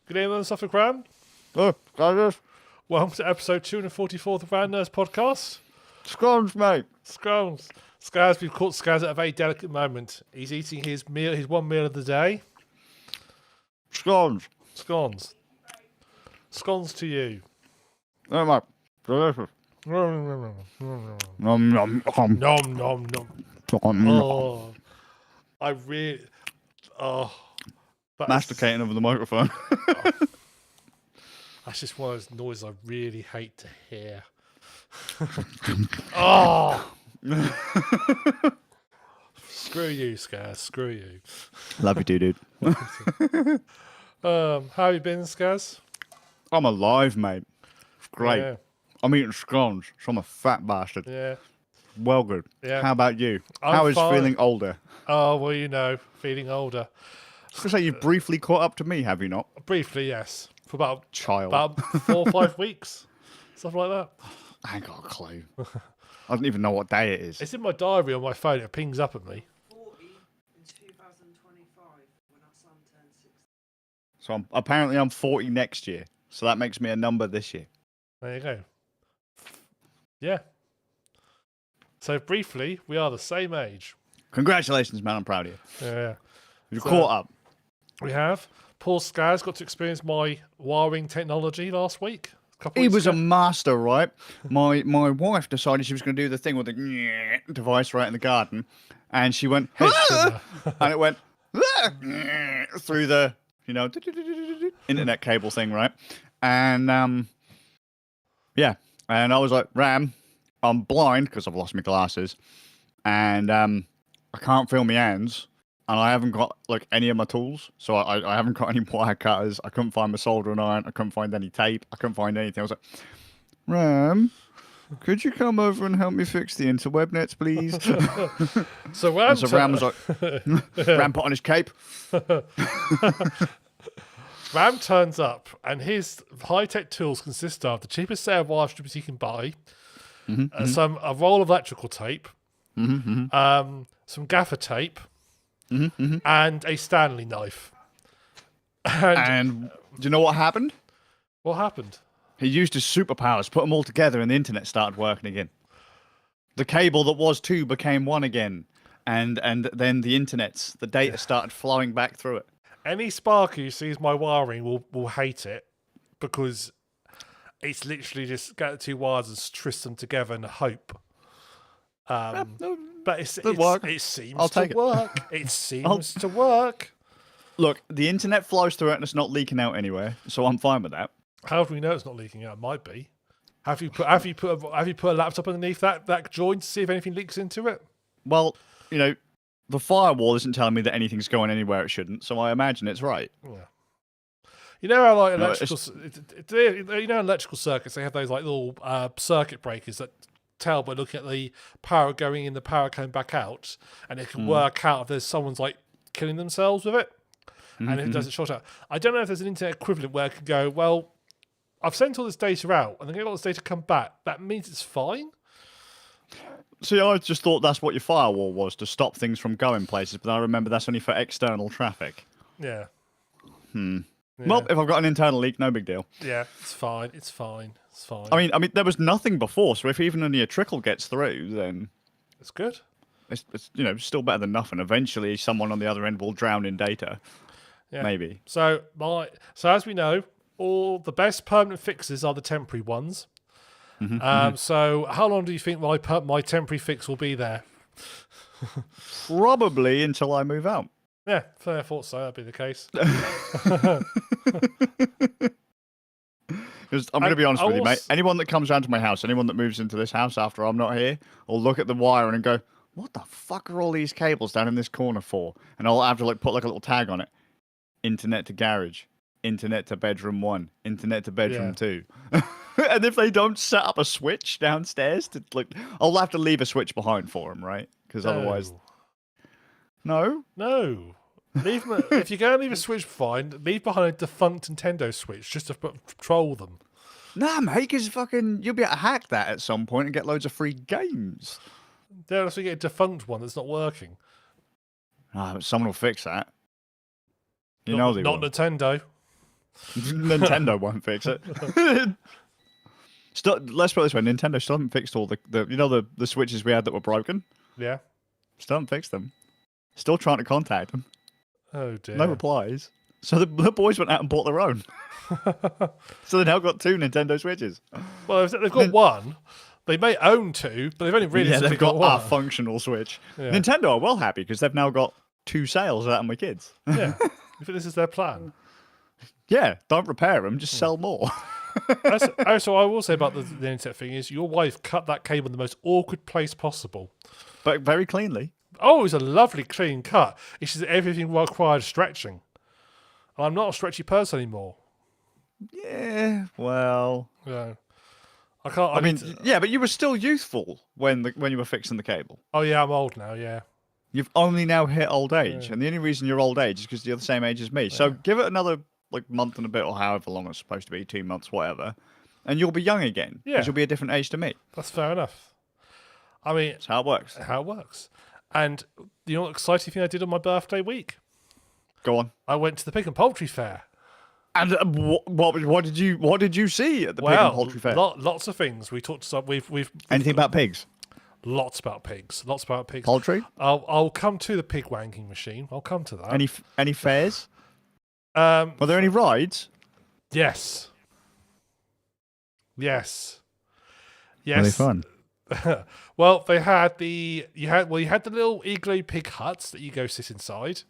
Good evening, Suffolk Ram. Oh, Skazz. Welcome to episode 244 of the Round Nurse podcast. Scones, mate. Scones. Skazz, we've caught Skazz at a very delicate moment. He's eating his meal, his one meal of the day. Scones. Scones. Scones to you. Oh, mate. Delicious. Nom, Nom, nom, nom. nom, nom. Nom, nom. Oh, I really... Oh. That's, Masticating over the microphone. that's just one of those noises I really hate to hear. Oh! Screw you, Skazz. Screw you. Love you too, dude. How have you been, Skazz? I'm alive, mate. It's great. Yeah. I'm eating scones, so I'm a fat bastard. Yeah. Well good. Yeah. How about you? I'm How is fine. feeling older? Oh, well, you know, feeling older. I was going to say, you've briefly caught up to me, have you not? Briefly, yes. For about Child. 4 or 5 weeks. Stuff like that. I ain't got a clue. I don't even know what day it is. It's in my diary on my phone. It pings up at me. 40 in 2025 when our son turned 60. So apparently I'm 40 next year. So that makes me a number this year. There you go. Yeah. So briefly, we are the same age. Congratulations, man. I'm proud of you. Yeah. You've So- caught up. We have. Paul Skazz got to experience my wiring technology last week. He Weeks was a ago. master, right? My wife decided she was going to do the thing with the device right in the garden, and she went, Headspinner. and it went through the internet cable thing, right? And yeah, and I was like, Ram, I'm blind because I've lost my glasses, and I can't feel my hands. And I haven't got like any of my tools, so I haven't got any wire cutters. I couldn't find my soldering iron. I couldn't find any tape. I couldn't find anything. I was like, Ram, could you come over and help me fix the interweb nets, please? So Ram, And so Ram was like, Ram put on his cape. Ram turns up, and his high-tech tools consist of the cheapest set of wire strippers you can buy, a roll of electrical tape, some gaffer tape, and a Stanley knife. And do you know what happened? What happened? He used his superpowers, put them all together, and the internet started working again. The cable that was two became one again, and then the data started flowing back through it. Any sparker who sees my wiring will hate it, because it's literally just get the two wires and twist them together and hope. But it seems I'll to take it. work. It seems to work. Look, the internet flows through it, and it's not leaking out anywhere, so I'm fine with that. How do we know it's not leaking out? It might be. Have you put a laptop underneath that joint to see if anything leaks into it? Well, the firewall isn't telling me that anything's going anywhere it shouldn't, so I imagine it's right. Yeah. You know how like No, electrical circuits, they have those like little circuit breakers that tell by looking at the power going in, the power coming back out, and it can work out if there's someone's like killing themselves with it, and it doesn't short out. I don't know if there's an internet equivalent where it can go, well, I've sent all this data out, and then get all this data come back. That means it's fine. See, I just thought that's what your firewall was, to stop things from going places, but I remember that's only for external traffic. Yeah. Yeah. Yeah. Well, if I've got an internal leak, no big deal. Yeah, it's fine. It's fine. It's fine. I mean, there was nothing before, so if even only a trickle gets through, then it's good. it's still better than nothing. Eventually, someone on the other end will drown in data. Yeah. Maybe. So as we know, all the best permanent fixes are the temporary ones. So how long do you think my temporary fix will be there? Probably until I move out. Yeah, I thought so. That'd be the case. Because I'm going to be honest with you, mate. Anyone that comes round to my house, anyone that moves into this house after I'm not here, will look at the wiring and go, what the fuck are all these cables down in this corner for? And I'll have to put like a little tag on it. Internet to garage. Internet to bedroom 1. Internet to bedroom 2. And if they don't set up a switch downstairs, I'll have to leave a switch behind for them, right? Because otherwise... No? No. If you're going to leave a switch behind, leave behind a defunct Nintendo Switch just to troll them. Nah, mate, because you'll be able to hack that at some point and get loads of free games. Then also get a defunct one that's not working. Ah, but someone will fix that. You know they Not will. Nintendo. Nintendo won't fix it. Still, let's put it this way: Nintendo still haven't fixed all the switches we had that were broken. Yeah. Still haven't fixed them. Still trying to contact them. Oh dear. No replies. So the boys went out and bought their own. So they now got 2 Nintendo Switches. Well, they've got one. They may own 2, but they've only really they've got one. a functional Switch. Yeah. Nintendo are well happy because they've now got 2 sales out of my kids. Yeah. You think this is their plan? Yeah, don't repair them, just sell more. So I will say about the internet thing is your wife cut that cable in the most awkward place possible. But very cleanly. Oh, it was a lovely clean cut. It's just everything required stretching. I'm not a stretchy person anymore. Yeah, well... Yeah. I can't... I mean, yeah, but you were still youthful when you were fixing the cable. Oh, yeah, I'm old now, yeah. You've only now hit old age, and the only reason you're old age is because you're the same age as me. So give it another month and a bit, or however long it's supposed to be, 2 months, whatever, and you'll be young again. Yeah. Because you'll be a different age to me. That's fair enough. I mean... That's how it works. And you know what exciting thing I did on my birthday week? Go on. I went to the Pig and Poultry Fair. And what did you see at the Pig and Poultry Fair? Lots of things. We talked some. We've Anything about pigs? Lots about pigs. Poultry? I'll come to the pig wanking machine. I'll come to that. Any fairs? Were Were there any rides? Yes. Yes. Were they fun? Well, they had you had the little igloo pig huts that you go sit inside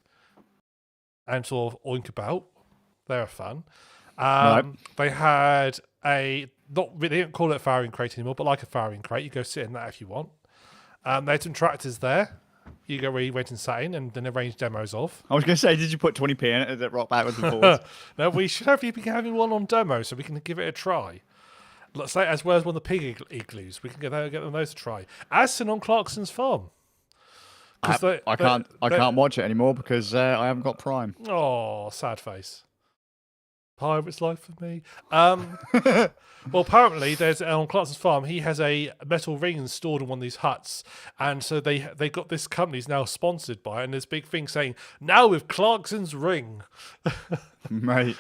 and sort of oink about. They were fun. Right. They had they didn't call it a firing crate anymore, but like a firing crate. You go sit in that if you want. They had some tractors there. You go where you went and sat in and then arranged demos of. I was going to say, did you put 20p in it? Did it rock backwards and forwards? No, we should have been having one on demo so we can give it a try. Let's say as well as one of the pig igloos. We can get them those to try. As seen on Clarkson's farm. I can't watch it anymore because I haven't got Prime. Oh, sad face. Pirate's life for me. Well, apparently, there's on Clarkson's farm. He has a metal ring installed in one of these huts, and so they got this company's now sponsored by it, and there's a big thing saying now with Clarkson's ring. mate,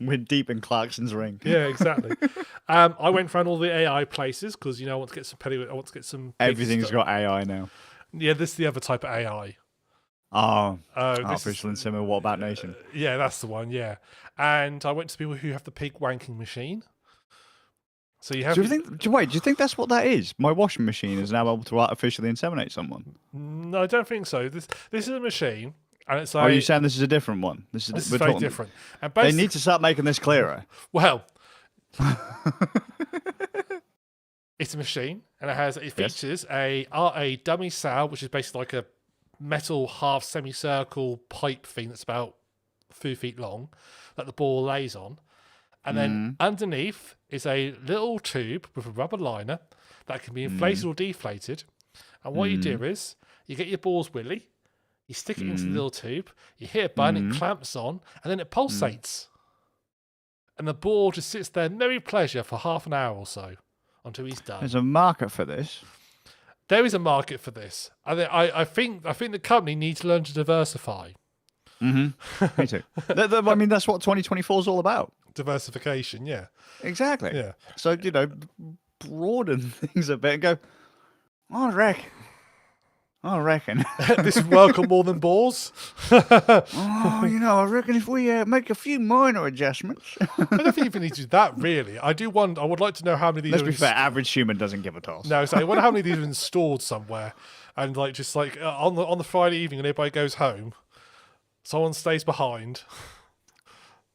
we're deep in Clarkson's ring. Yeah, exactly. I went around all the AI places because I want to get some I want to get some. Everything's got AI now. Yeah, this is the other type of AI. Oh, artificial and similar. What about nation? Yeah, that's the one. Yeah, and I went to people who have the pig wanking machine. So you have. Do you think that's what that is? My washing machine is now able to artificially inseminate someone. No, I don't think so. This is a machine, and it's. Are you saying this is a different one? This is very different. And they need to start making this clearer. Well, it's a machine, and it features a dummy sow, which is basically like a metal half semicircle pipe thing that's about 2 feet long that the ball lays on, and then underneath is a little tube with a rubber liner that can be inflated or deflated, and what you do is you get your balls willy, you stick it into the little tube, you hit a button, it clamps on, and then it pulsates, and the ball just sits there merry pleasure for half an hour or so until he's done. There's a market for this. There is a market for this. I think the company needs to learn to diversify. Me too. I mean, that's what 2024 is all about. Diversification, yeah. Exactly. Yeah. So, broaden things a bit and go, I reckon. This would work on more than balls. I reckon if we make a few minor adjustments. I don't think you need to do that, really. I would like to know how many of these Let's be fair, average human doesn't give a toss. No, so I wonder how many of these are installed somewhere. And on the Friday evening when everybody goes home, someone stays behind.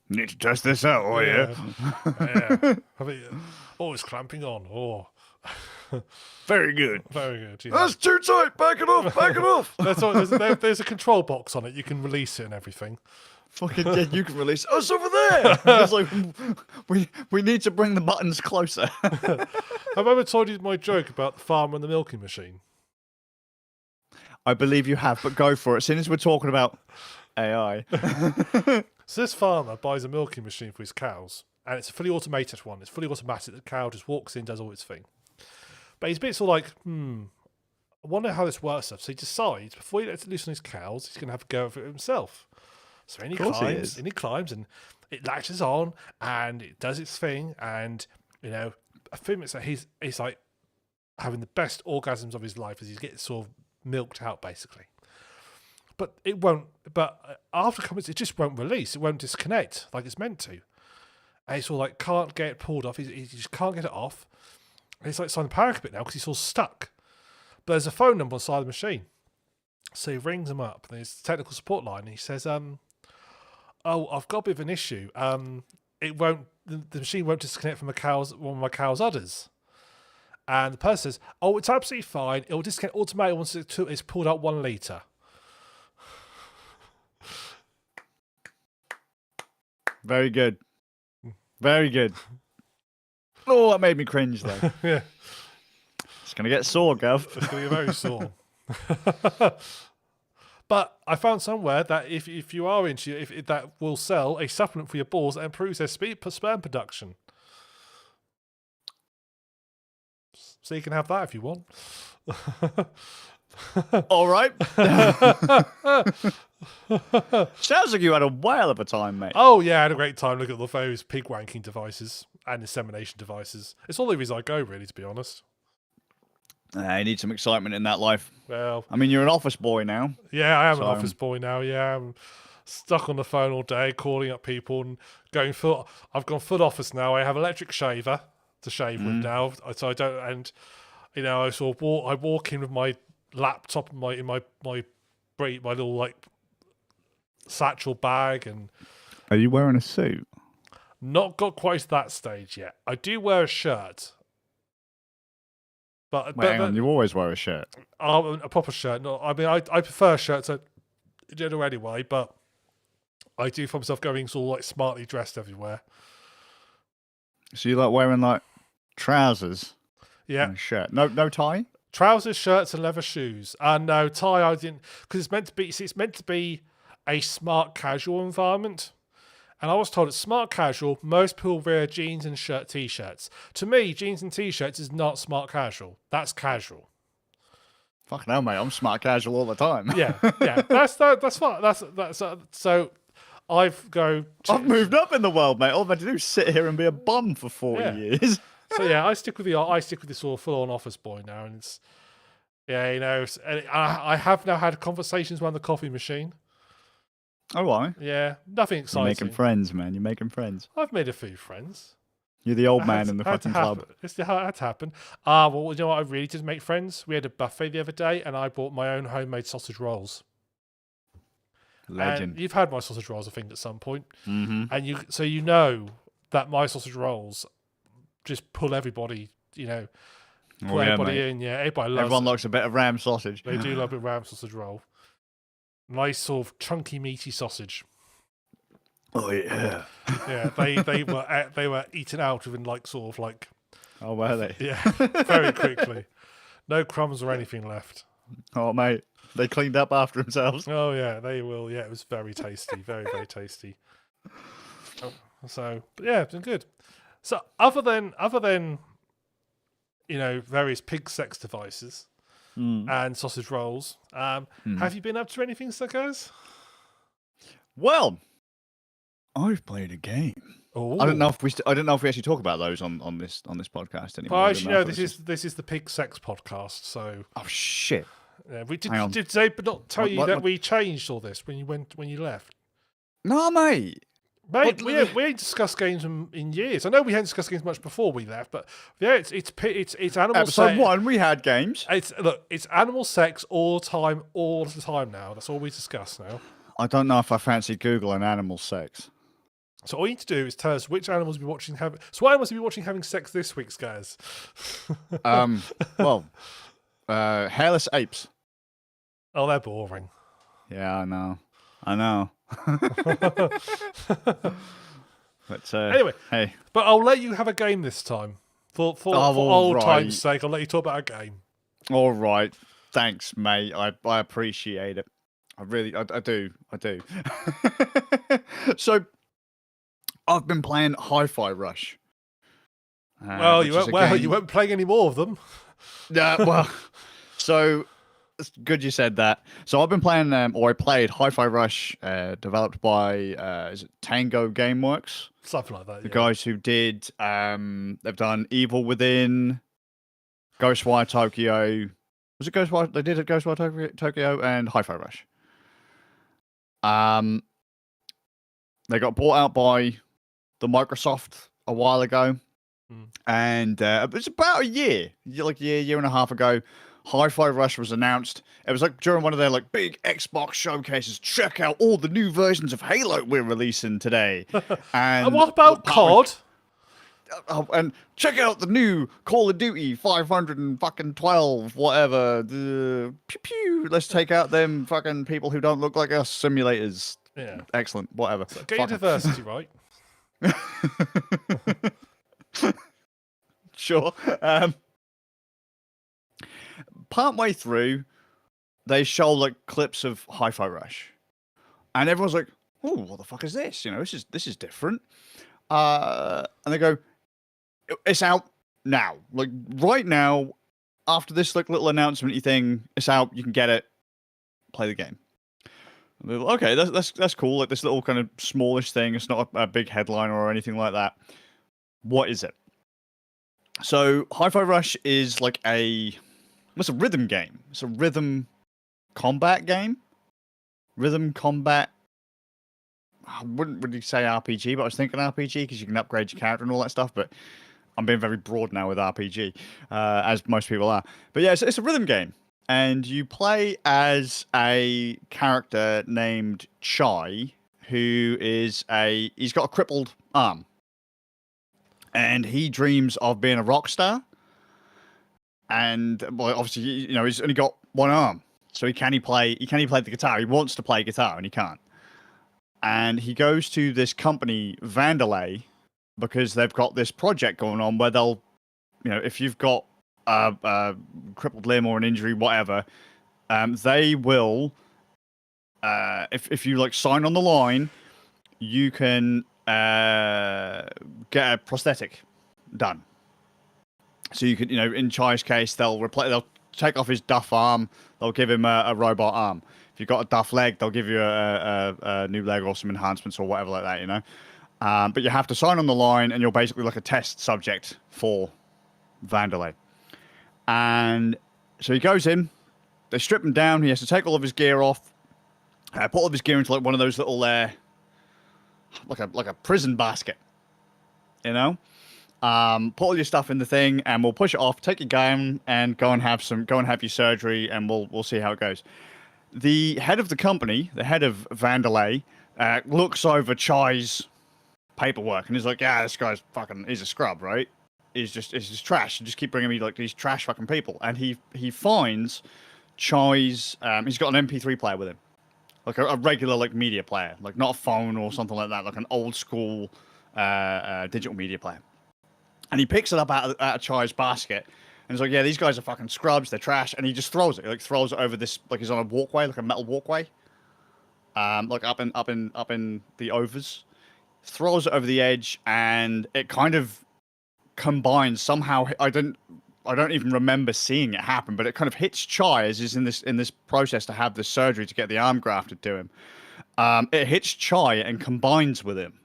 Need to test this out, yeah. It's clamping on. Oh. Very good. Very good. Yeah. That's too tight. Back it off. There's a control box on it. You can release it and everything. Fucking yeah, you can release us over there. It's like we need to bring the buttons closer. Have I ever told you my joke about the farmer and the milking machine? I believe you have, but go for it. As soon as we're talking about AI. So this farmer buys a milking machine for his cows, and it's a fully automated one. It's fully automatic. The cow just walks in, does all its thing. But he's a bit sort of like, I wonder how this works. So he decides, before he lets it loose on his cows, he's going to have a go of it himself. So then he Of course he climbs, is. and he climbs, and it latches on, and it does its thing, and a few minutes later, he's like having the best orgasms of his life as he's getting sort of milked out, basically. But it won't. But after comments, it just won't release. It won't disconnect like it's meant to. And he's all like can't get it pulled off. He just can't get it off. And he's like signing the power a bit now because he's all stuck. But there's a phone number on the side of the machine. So he rings him up. There's a technical support line. And he says, "Oh, I've got a bit of an issue. It won't. The machine won't disconnect from one of my cow's udders." And the person says, "Oh, it's absolutely fine. It will disconnect automatically once it's pulled out 1 litre." Very good. Very good. Oh, that made me cringe though. Yeah. It's gonna get sore, Gav. It's going to be very sore. But I found somewhere that if you are into if that will sell a supplement for your balls that improves their sperm production. So you can have that if you want. All right. Sounds like you had a whale of a time, mate. Oh yeah, I had a great time looking at the various pig wanking devices and insemination devices. It's all the reason I go, really, to be honest. You need some excitement in that life. Well, I mean, you're an office boy now. yeah, I am So- an office boy now. Yeah, I'm stuck on the phone all day, calling up people and going full. I've gone full office now. I have electric shaver to shave with now, so I don't. And I sort of I walk in with my laptop and my little like satchel bag, and Are you wearing a suit? not got quite to that stage yet. I do wear a shirt, but Wait, hang on, you always wear a shirt. a proper shirt. No, I mean I prefer shirts in general anyway, but I do find myself going sort of like smartly dressed everywhere. So you like wearing like trousers Yeah, and a shirt? No tie? trousers, shirts, and leather shoes. And no tie. I didn't because it's meant to be. See, it's meant to be a smart casual environment. And I was told it's smart casual. Most people wear jeans and t-shirts. To me, jeans and t-shirts is not smart casual. That's casual. Fucking hell, mate. I'm smart casual all the time. Yeah, yeah. That's fine. That's so. I've moved up in the world, mate. All I've had to do is sit here and be a bum for 40 Yeah. years. So yeah, I stick with the sort of full-on office boy now, and it's and I have now had conversations around the coffee machine. Oh, why? Yeah, nothing You're exciting. making friends, man. You're making friends. I've made a few friends. You're the old It man had- in the had to fucking club. happen. It had to happen. Well, you know what? I really did make friends. We had a buffet the other day, and I bought my own homemade sausage rolls. Legend. And you've had my sausage rolls, I think, at some point, Mm-hmm. and you know that my sausage rolls just pull everybody. Pull everybody in. Yeah, everybody loves. Everyone it. likes a bit of ram sausage. They do love a ram sausage roll. Nice sort of chunky, meaty sausage. Oh, yeah. Yeah, they were eaten out within Oh, were they? yeah, very quickly. No crumbs or anything left. Oh, mate. They cleaned up after themselves. Oh yeah, they will. Yeah, it was very tasty, very very tasty. But yeah, it's been good. So other than various pig sex devices and sausage rolls, have you been up to anything, Skazz? Well, I've played a game. Oh, I don't know if we actually talk about those on this podcast anymore. Well, I as don't you know know, if this is the pig sex podcast. So Oh shit! we Hang on. did they not tell you that What- we changed all this when you left? No, mate. Mate, What- we ain't discussed games in years. I know we hadn't discussed games much before we left, but yeah, it's animal Episode sex. 1, we had games. It's animal sex all the time now. That's all we discuss now. I don't know if I fancy Google and animal sex. So all you need to do is tell us which animals you'll be watching have. So what animals will be watching having sex this week, Skazz? Well, hairless apes. Oh, they're boring. Yeah, I know. But Anyway. hey, But I'll let you have a game this time. For all old right. time's sake, I'll let you talk about a game. all right. Thanks, mate. I appreciate it. I really, I do. So, I've been playing Hi-Fi Rush. Well, which you is weren't a game- you weren't playing any more of them. Yeah, well, so It's good you said that. So I've been playing, or I played Hi-Fi Rush, developed by is it Tango Gameworks? Something like that. The Yeah. guys who did, they've done Evil Within, Ghostwire Tokyo. Was it Ghostwire? They did it Ghostwire Tokyo and Hi-Fi Rush. They got bought out by the Microsoft a while ago, and it was about a year, like a year and a half ago. Hi-Fi Rush was announced. It was like during one of their like big Xbox showcases. Check out all the new versions of Halo we're releasing today. And what about COD? And check out the new Call of Duty 512, whatever. Pew pew. Let's take out them fucking people who don't look like us simulators. Yeah. Excellent. Whatever. So get your diversity right. Sure. Partway through, they show like clips of Hi-Fi Rush, and everyone's like, "Oh, what the fuck is this? You know, this is different." And they go, "It's out now, like right now." After this like little announcement-y thing, it's out. You can get it. Play the game. And they're like, okay, that's cool. Like this little kind of smallish thing. It's not a big headliner or anything like that. What is it? So Hi-Fi Rush is like it's a rhythm game. It's a rhythm combat game. Rhythm combat. I wouldn't really say RPG, but I was thinking RPG because you can upgrade your character and all that stuff. But I'm being very broad now with RPG, as most people are. But yeah, it's a rhythm game. And you play as a character named Chai, who is he's got a crippled arm. And he dreams of being a rock star. And well, obviously, you know, he's only got one arm, so he can play the guitar. He wants to play guitar, and he can't. And he goes to this company, Vandalay, because they've got this project going on where they'll, you know, if you've got a crippled limb or an injury, whatever, they will, if you like sign on the line, you can get a prosthetic done. So you could, you know, in Chai's case, they'll take off his duff arm, they'll give him a robot arm. If you've got a duff leg, they'll give you a new leg or some enhancements or whatever like that, you know. But you have to sign on the line, and you're basically like a test subject for Vandalay. And so he goes in, they strip him down, he has to take all of his gear off, put all of his gear into like one of those little, like a prison basket, you know. Put all your stuff in the thing, and we'll push it off. Take your gown and go and have your surgery, and we'll see how it goes. The head of the company, the head of Vandalay, looks over Chai's paperwork, and he's like, "Yeah, this guy's he's a scrub, right? He's just trash. You just keep bringing me like these trash fucking people." And he finds Chai's. He's got an MP3 player with him, like a regular like media player, like not a phone or something like that, like an old school digital media player. And he picks it up out of Chai's basket, and he's like, "Yeah, these guys are fucking scrubs. They're trash." And he just throws it. He, like throws it over this, like he's on a walkway, like a metal walkway, like up in the overs. Throws it over the edge, and it kind of combines somehow. I don't even remember seeing it happen, but it kind of hits Chai as he's in this process to have this surgery to get the arm grafted to him. It hits Chai and combines with him,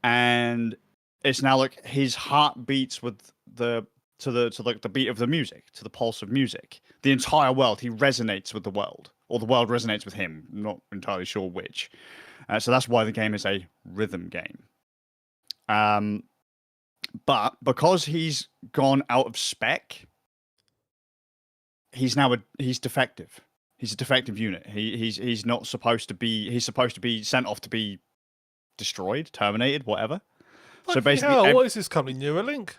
and it's now like his heart beats with to the beat of the music, to the pulse of music. The entire world, he resonates with the world, or the world resonates with him. I'm not entirely sure which. So that's why the game is a rhythm game. But because he's gone out of spec, he's defective. He's a defective unit. He's not supposed to be. He's supposed to be sent off to be destroyed, terminated, whatever. So basically, what is this company? Neuralink?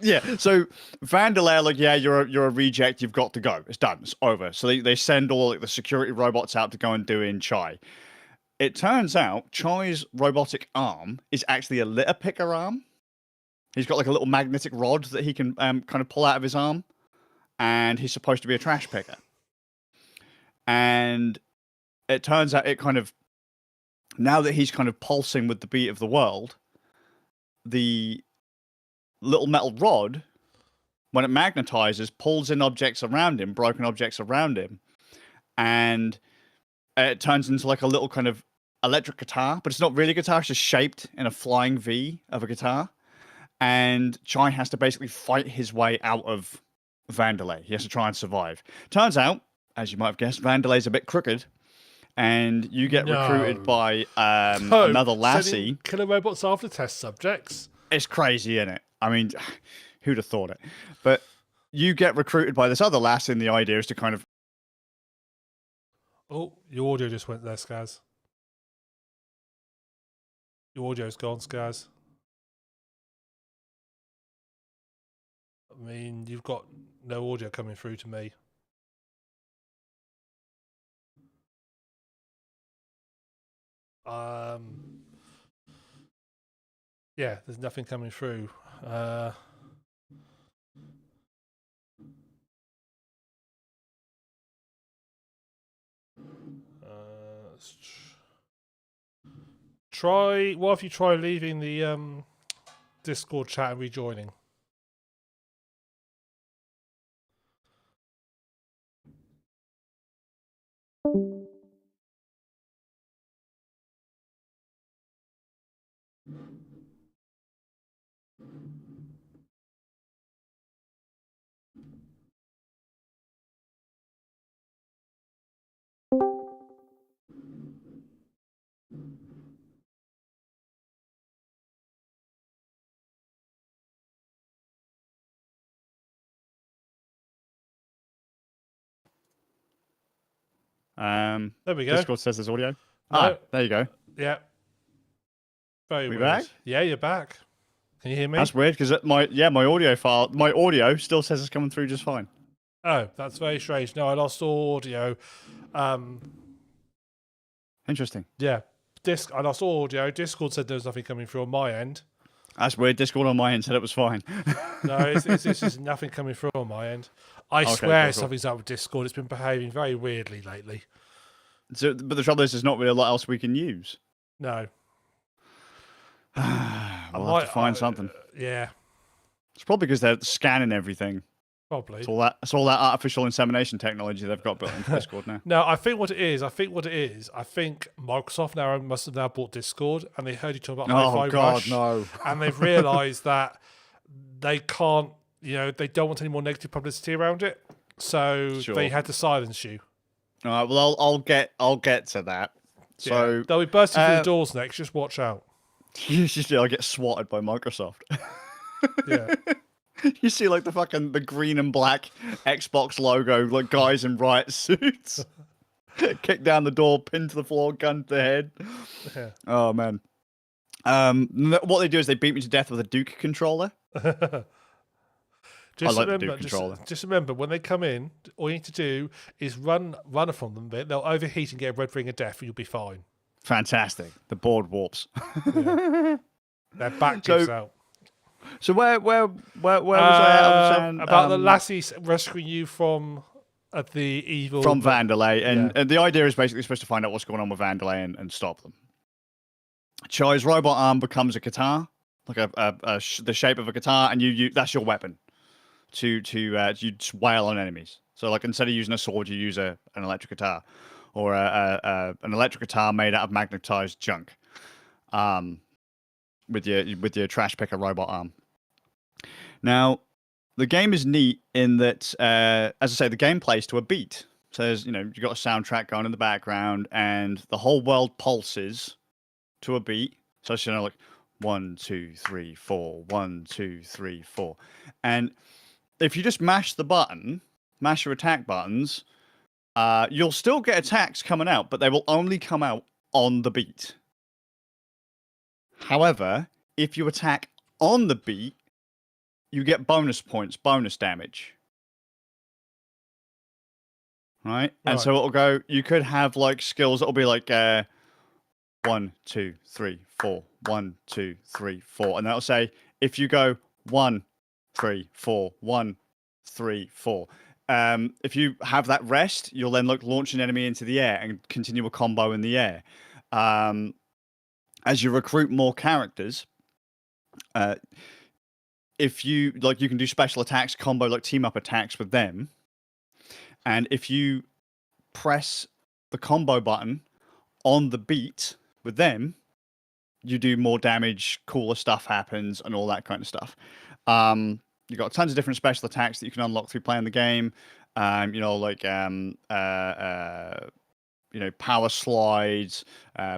Yeah. So Vandalay, like, yeah, you're a reject. You've got to go. It's done. It's over. So they send all like the security robots out to go and do in Chai. It turns out Chai's robotic arm is actually a litter picker arm. He's got like a little magnetic rod that he can kind of pull out of his arm, and he's supposed to be a trash picker. And it turns out it kind of, now that he's kind of pulsing with the beat of the world, the little metal rod when it magnetizes, pulls in objects around him, broken objects around him, and it turns into like a little kind of electric guitar, but it's not really a guitar, it's just shaped in a flying V of a guitar. And Chai has to basically fight his way out of Vandelay. He has to try and survive. Turns out, as you might have guessed, Vandelay's a bit crooked, and you get recruited by another lassie. Killer robots after test subjects. It's crazy, isn't it? I mean, who'd have thought it? But you get recruited by this other lassie, and the idea is to kind of... Oh, your audio just went there, Skazz. Your audio's gone, Skazz. I mean, you've got no audio coming through to me. Yeah, there's nothing coming through. What if you try leaving the Discord chat and rejoining? There we go. Discord says there's audio. No. There you go. Yeah. Very weird. Back? Yeah, you're back. Can you hear me? That's weird because my audio still says it's coming through just fine. Oh, that's very strange. No, I lost audio. Interesting. Yeah. I lost audio. Discord said there was nothing coming through on my end. That's weird. Discord on my end said it was fine. No, it's just nothing coming through on my end. I swear something's up with Discord. It's been behaving very weirdly lately. So, but the trouble is, there's not really a lot else we can use. No. We'll have to find something. Yeah. It's probably because they're scanning everything. Probably. It's all that artificial insemination technology they've got built into Discord now. No, I think what it is, I think Microsoft must have now bought Discord, and they heard you talk about Hi-Fi Rush, no. and they've realised that they can't, they don't want any more negative publicity around it, so they had to silence you. All right, well, I'll get to that. So they'll be bursting through the doors next. Just watch out. I'll get swatted by Microsoft. Yeah. You see, like the green and black Xbox logo, like guys in riot suits, kick down the door, pin to the floor, gun to the head. Yeah. Oh man. What they do is they beat me to death with a Duke controller. Just remember, when they come in, all you need to do is run from them a bit. They'll overheat and get a red ring of death, and you'll be fine. Fantastic. The board warps. Yeah. Their back gives out. So where was I at? About the lassie rescuing you from the evil... From Vandelay. And the idea is basically supposed to find out what's going on with Vandelay and stop them. Chai's robot arm becomes a guitar, like the shape of a guitar, and you that's your weapon to you wail on enemies. So like instead of using a sword, you use an electric guitar, or an electric guitar made out of magnetized junk. With your trash picker robot arm. Now, the game is neat in that, as I say, the game plays to a beat. So there's, you've got a soundtrack going in the background, and the whole world pulses to a beat. So it's like 1, 2, 3, 4, 1, 2, 3, 4, and if you just mash your attack buttons, you'll still get attacks coming out, but they will only come out on the beat. However, if you attack on the beat, you get bonus points, bonus damage. Right? And so it'll go, you could have like skills that'll be like 1, 2, 3, 4, 1, 2, 3, 4. And that'll say, if you go 1, 3, 4, 1, 3, 4. If you have that rest, you'll then launch an enemy into the air and continue a combo in the air. As you recruit more characters, if you like, you can do special attacks, combo like team up attacks with them, and if you press the combo button on the beat with them, you do more damage, cooler stuff happens, and all that kind of stuff. You've got tons of different special attacks that you can unlock through playing the game. Power slides,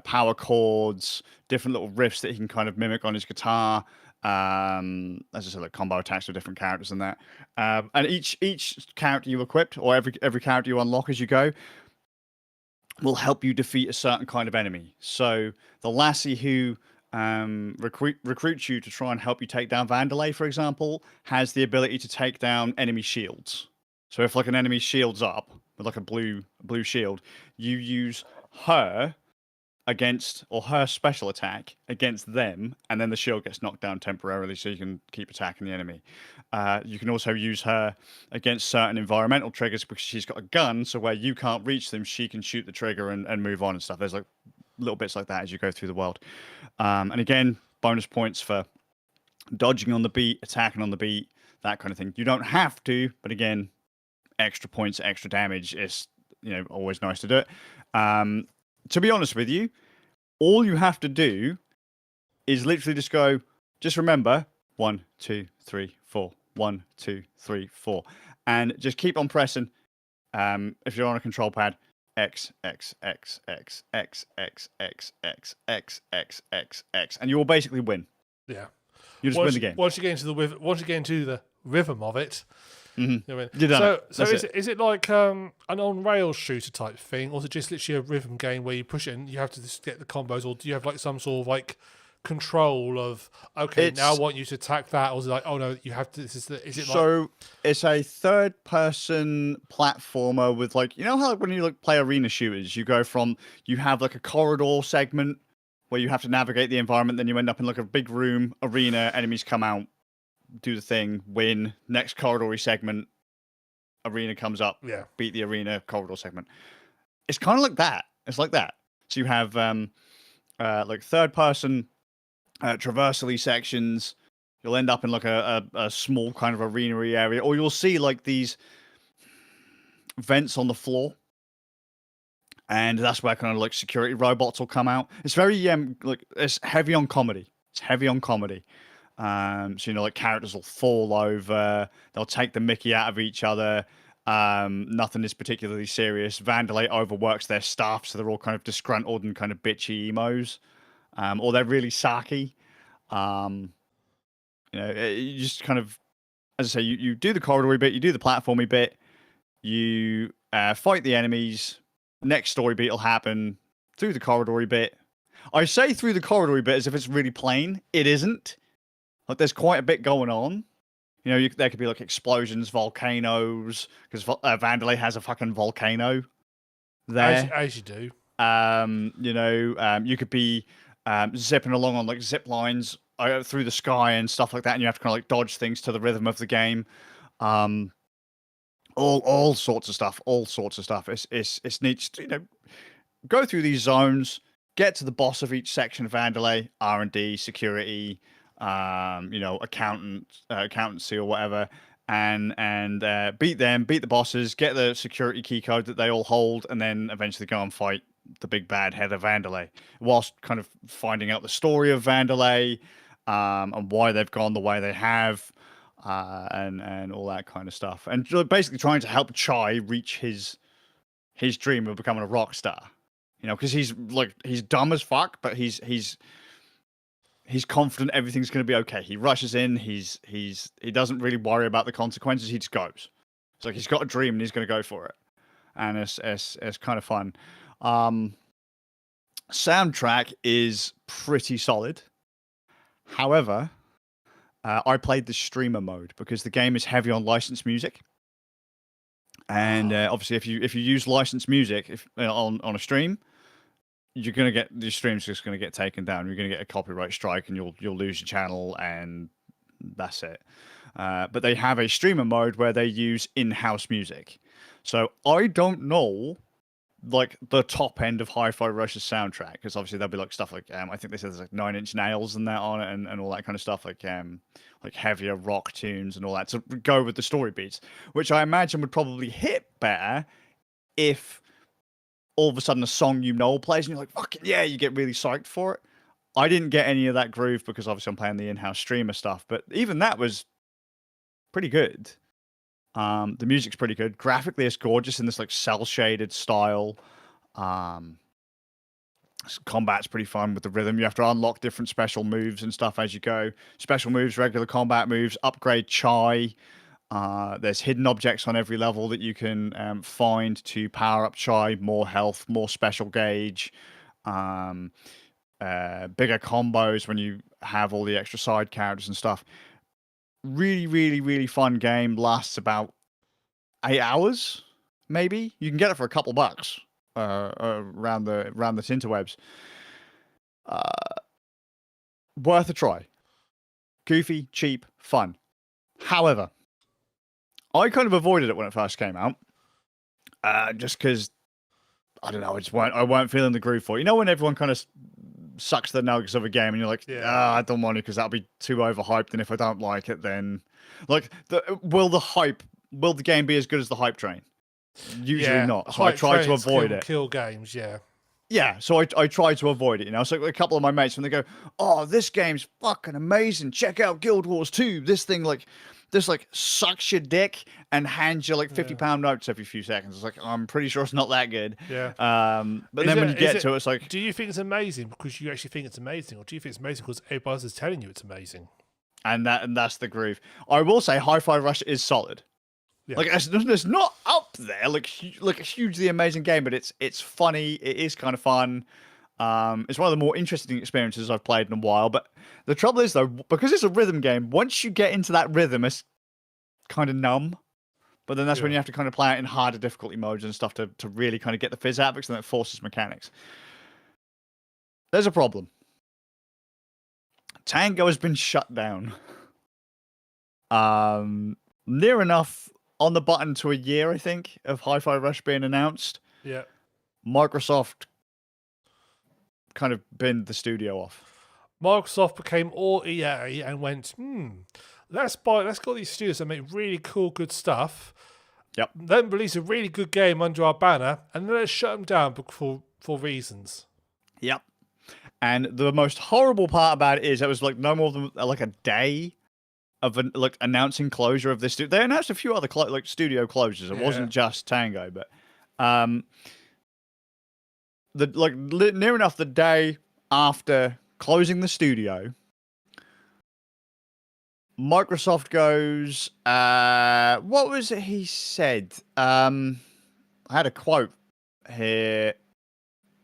power chords, different little riffs that he can kind of mimic on his guitar. As I said, like combo attacks with different characters and that. And each character you equipped, or every character you unlock as you go, will help you defeat a certain kind of enemy. So the lassie who recruits you to try and help you take down Vandelay, for example, has the ability to take down enemy shields. So if like an enemy shield's up with like a blue shield, you use her against, or her special attack against them, and then the shield gets knocked down temporarily so you can keep attacking the enemy. You can also use her against certain environmental triggers because she's got a gun, so where you can't reach them, she can shoot the trigger and move on and stuff. There's like little bits like that as you go through the world. And again, bonus points for dodging on the beat, attacking on the beat, that kind of thing. You don't have to, but again, extra points, extra damage is, always nice to do it. To be honest with you, all you have to do is literally just remember 1, 2, 3, 4, 1, 2, 3, 4, and just keep on pressing. If you're on a control pad, X, X, X, X, X, X, X, X, X, X, X, X, and you will basically win. Yeah. You just win the game. Once you get into the rhythm of it. Mm-hmm. You know what I mean? So is it like an on-rails shooter type thing, or is it just literally a rhythm game where you push it and you have to just get the combos, or do you have like some sort of like control of, okay, now I want you to attack that, or is it like, oh no, you have to, it's a third-person platformer with like, you know how when you like play arena shooters, you have like a corridor segment where you have to navigate the environment, then you end up in like a big room, arena, enemies come out, do the thing, win, next corridor segment, arena comes up, beat the arena, corridor segment. It's kind of like that. It's like that. So you have like third person traversally sections. You'll end up in like a small kind of arena-y area, or you'll see like these vents on the floor, and that's where kind of like security robots will come out. It's very like it's heavy on comedy. It's heavy on comedy. So like characters will fall over, they'll take the mickey out of each other. Nothing is particularly serious. Vandelay overworks their staff, so they're all kind of disgruntled and kind of bitchy emos, or they're really sarky. You just kind of, as I say, you do the corridory bit, you do the platformy bit, you fight the enemies. Next story beat will happen through the corridory bit. I say through the corridory bit as if it's really plain. It isn't. Like, there's quite a bit going on. There could be like explosions, volcanoes, because Vandelay has a fucking volcano there. As you do. You could be zipping along on like zip lines through the sky and stuff like that, and you have to kind of like dodge things to the rhythm of the game. All sorts of stuff. All sorts of stuff. It's neat. Go through these zones, get to the boss of each section of Vandelay, R&D, security, accountancy or whatever, and beat them, beat the bosses, get the security key code that they all hold, and then eventually go and fight the big bad head of Vandelay, whilst kind of finding out the story of Vandelay, and why they've gone the way they have, and all that kind of stuff, and basically trying to help Chai reach his dream of becoming a rock star. Because he's dumb as fuck, but he's confident everything's going to be okay. He rushes in. He doesn't really worry about the consequences. He just goes. It's like he's got a dream and he's going to go for it, and it's kind of fun. Soundtrack is pretty solid. However, I played the streamer mode because the game is heavy on licensed music, and obviously, if you use licensed music on a stream, you're gonna get your stream's just gonna get taken down. You're gonna get a copyright strike, and you'll lose your channel, and that's it. But they have a streamer mode where they use in-house music. So I don't know like the top end of Hi-Fi Rush's soundtrack, because obviously there'll be like stuff like I think they said there's like 9 Inch Nails and that on it, and all that kind of stuff, like heavier rock tunes and all that to go with the story beats, which I imagine would probably hit better if all of a sudden a song plays and you're like, fucking yeah, you get really psyched for it. I didn't get any of that groove because obviously I'm playing the in-house streamer stuff, but even that was pretty good. The music's pretty good. Graphically, it's gorgeous in this like cel-shaded style. Combat's pretty fun with the rhythm. You have to unlock different special moves and stuff as you go. Special moves, regular combat moves, upgrade Chai. There's hidden objects on every level that you can find to power up Chai, more health, more special gauge, bigger combos when you have all the extra side characters and stuff. Really, really, really fun game. Lasts about 8 hours, maybe. You can get it for a couple bucks around the interwebs. Worth a try. Goofy, cheap, fun. However, I kind of avoided it when it first came out, just because I don't know. I weren't feeling the groove for it. You know when everyone kind of sucks the nugs of a game, and you're like, I don't want it because that'll be too overhyped, and if I don't like it, then like will the game be as good as the hype train? Usually not. So I try to avoid it. Kill games, Yeah, so I try to avoid it, you know. So a couple of my mates, when they go, "Oh, this game's fucking amazing! Check out Guild Wars 2. This thing sucks your dick and hands you like £50 notes every few seconds." It's like, I'm pretty sure it's not that good. Yeah. But then when you get to it, it's like, do you think it's amazing because you actually think it's amazing, or do you think it's amazing because everybody else is telling you it's amazing? And that's the groove. I will say, Hi-Fi Rush is solid. Yeah. Like it's not up there like a hugely amazing game, but it's funny. It is kind of fun. It's one of the more interesting experiences I've played in a while. But the trouble is though, because it's a rhythm game, once you get into that rhythm, it's kind of numb. But then that's when you have to kind of play it in harder difficulty modes and stuff to really kind of get the fizz out, because then it forces mechanics. There's a problem. Tango has been shut down. Near enough on the button to a year, I think, of Hi-Fi Rush being announced. Yeah. Microsoft kind of binned the studio off. Microsoft became all EA and went, let's go these studios that make really cool, good stuff. Yep. Then release a really good game under our banner, and then let's shut them down for reasons. Yep. And the most horrible part about it is it was like no more than like a day of announcing closure of this. They announced a few other studio closures. It wasn't just Tango, but near enough the day after closing the studio, Microsoft goes, what was it he said? I had a quote here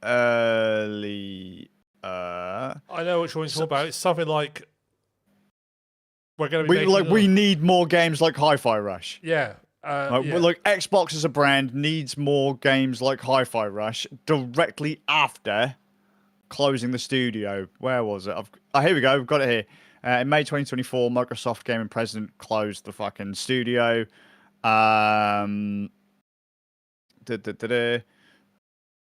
early. I know which one you're talking about. It's something like, we're going to be we need more games like Hi-Fi Rush. Yeah. Like Xbox as a brand needs more games like Hi-Fi Rush directly after closing the studio. Where was it? Here we go. We've got it here. In May 2024, Microsoft Gaming President closed the fucking studio.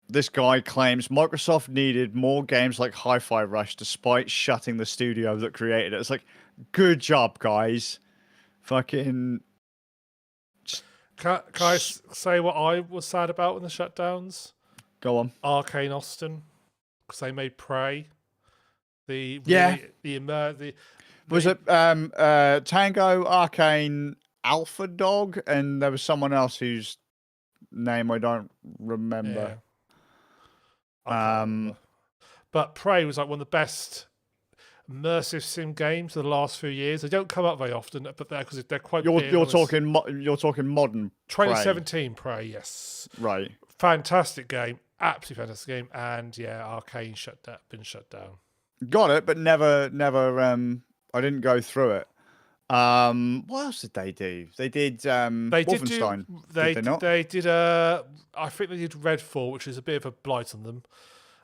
This guy claims Microsoft needed more games like Hi-Fi Rush despite shutting the studio that created it. It's like, good job, guys. Fucking... Can I say what I was sad about in the shutdowns? Go on. Arcane Austin, because they made Prey. Was it Tango, Arcane, Alpha Dog, and there was someone else whose name I don't remember. Yeah. But Prey was like one of the best immersive sim games of the last few years. They don't come up very often, but because they're quite. You're talking modern. 2017 Prey, yes. Right. Fantastic game, absolutely fantastic game, and Arcane been shut down. Got it, but never. I didn't go through it. What else did they do? They did Wolfenstein. They did. I think they did Redfall, which is a bit of a blight on them.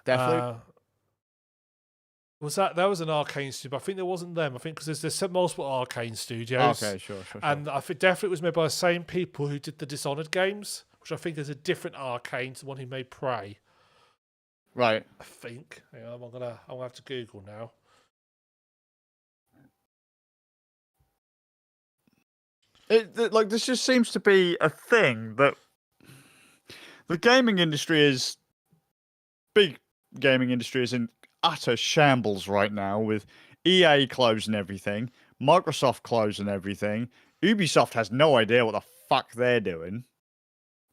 Definitely. That was an Arcane studio? I think there wasn't them. I think because there's multiple Arcane studios. Okay, sure. And I think definitely it was made by the same people who did the Dishonored games, which I think is a different Arcane to the one who made Prey. Right. I think. Hang on, I'm gonna have to Google now. Like this just seems to be a thing that the gaming industry is big. Gaming industry is in utter shambles right now with EA closing everything, Microsoft closing everything. Ubisoft has no idea what the fuck they're doing.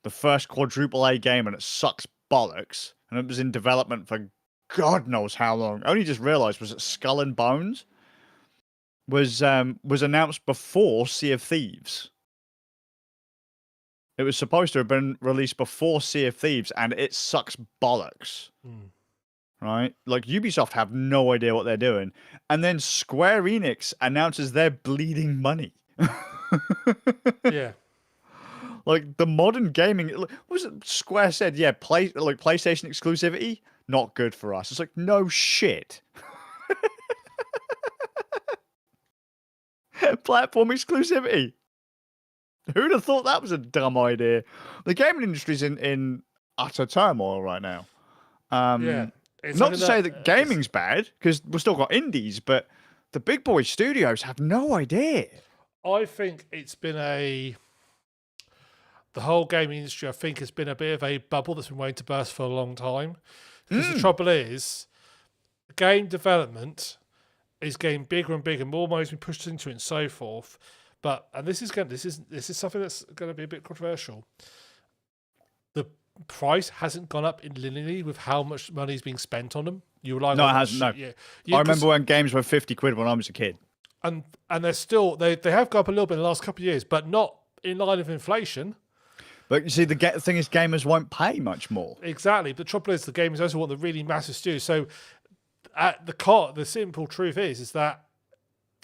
The first quadruple A game and it sucks bollocks, and it was in development for God knows how long. I only just realised was it Skull and Bones was announced before Sea of Thieves. It was supposed to have been released before Sea of Thieves, and it sucks bollocks. Right? Like, Ubisoft have no idea what they're doing. And then Square Enix announces they're bleeding money. Yeah. Like, the modern gaming... What was it? Square said, yeah, PlayStation exclusivity, not good for us. It's like, no shit. Platform exclusivity. Who'd have thought that was a dumb idea? The gaming industry's in utter turmoil right now. Yeah. It's Not to say that gaming's bad, because we've still got indies, but the big boy studios have no idea. I think it's been the whole gaming industry, I think, has been a bit of a bubble that's been waiting to burst for a long time. Because the trouble is, game development is getting bigger and bigger, more money's been pushed into it and so forth. And this is something that's going to be a bit controversial. The price hasn't gone up linearly with how much money is being spent on them. No, it hasn't. No, yeah, I remember when games were 50 quid when I was a kid, and they're still they have gone up a little bit in the last couple of years, but not in line with inflation. But you see, the thing is, gamers won't pay much more. Exactly. But the trouble is, the gamers also want the really massive studios. So, at the simple truth is that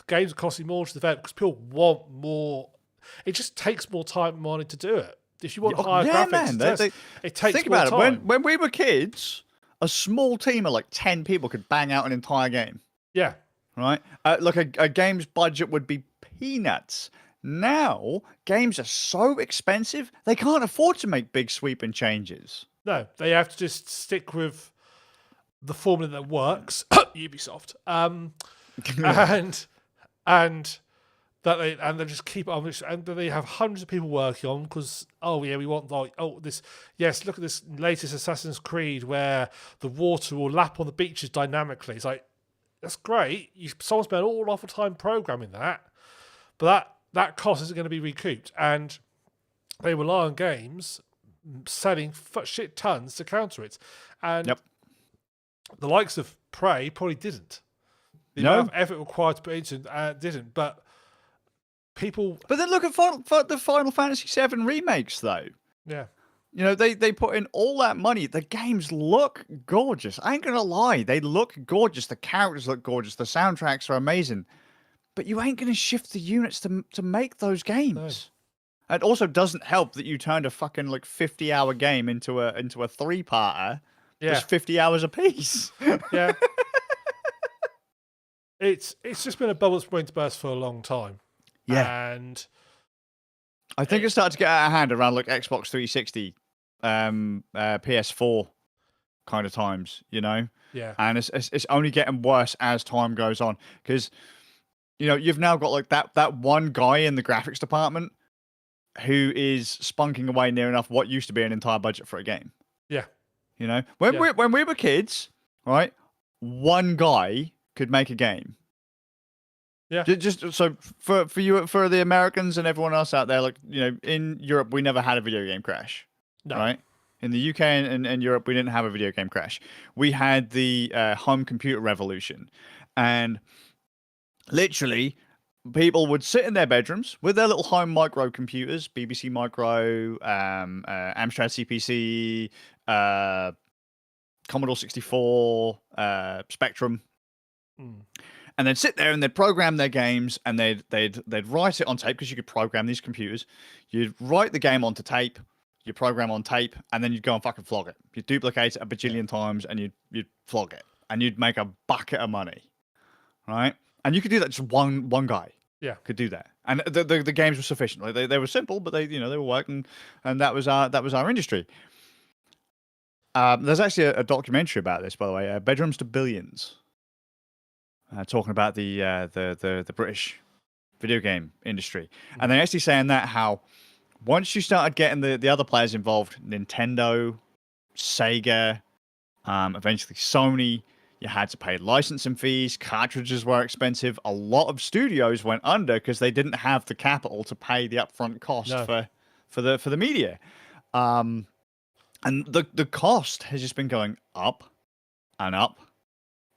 games are costing more to develop because people want more. It just takes more time and money to do it. If you want higher graphics, man, it takes think more about time. it. When we were kids, a small team of like 10 people could bang out an entire game. Yeah. Right? Like a game's budget would be peanuts. Now, games are so expensive, they can't afford to make big sweeping changes. No, they have to just stick with the formula that works, Ubisoft, and they just keep on, and they have hundreds of people working on because we want look at this latest Assassin's Creed where the water will lap on the beaches dynamically. It's like, that's great. Someone spent all awful time programming that, but that cost isn't going to be recouped, and they rely on games selling shit tons to counter it, and the likes of Prey probably didn't. The amount of effort required to put into didn't, but people. But then look at the Final Fantasy VII remakes, though. Yeah. You know, they put in all that money. The games look gorgeous. I ain't gonna lie, they look gorgeous. The characters look gorgeous. The soundtracks are amazing. But you ain't gonna shift the units to make those games. No. It also doesn't help that you turned a fucking 50-hour game into a 3-parter. Yeah. Just 50 hours apiece. Yeah. It's just been a bubble that's going to burst for a long time. Yeah. And I think it started to get out of hand around Xbox 360, PS4 kind of times, you know? Yeah. And it's only getting worse as time goes on. Because, you know, you've now got that one guy in the graphics department who is spunking away near enough what used to be an entire budget for a game. Yeah. You know? When we were kids, right, one guy could make a game. Yeah. Just so for the Americans and everyone else out there, in Europe, we never had a video game crash. No. Right? In the UK and Europe, we didn't have a video game crash. We had the home computer revolution. And literally, people would sit in their bedrooms with their little home microcomputers, BBC Micro, Amstrad CPC, Commodore 64, Spectrum. And they'd sit there and they'd program their games and they'd write it on tape because you could program these computers. You'd write the game onto tape, you program on tape, and then you'd go and fucking flog it. You'd duplicate it a bajillion times and you'd flog it. And you'd make a bucket of money. Right? And you could do that just one guy. could do that, and the games were sufficient. Like they were simple, but they were working, and that was our industry. There's actually a documentary about this, by the way, Bedrooms to Billions, talking about the British video game industry, and they actually saying that how once you started getting the other players involved, Nintendo, Sega, eventually Sony, you had to pay licensing fees, cartridges were expensive. A lot of studios went under because they didn't have the capital to pay the upfront cost for the media. And the cost has just been going up and up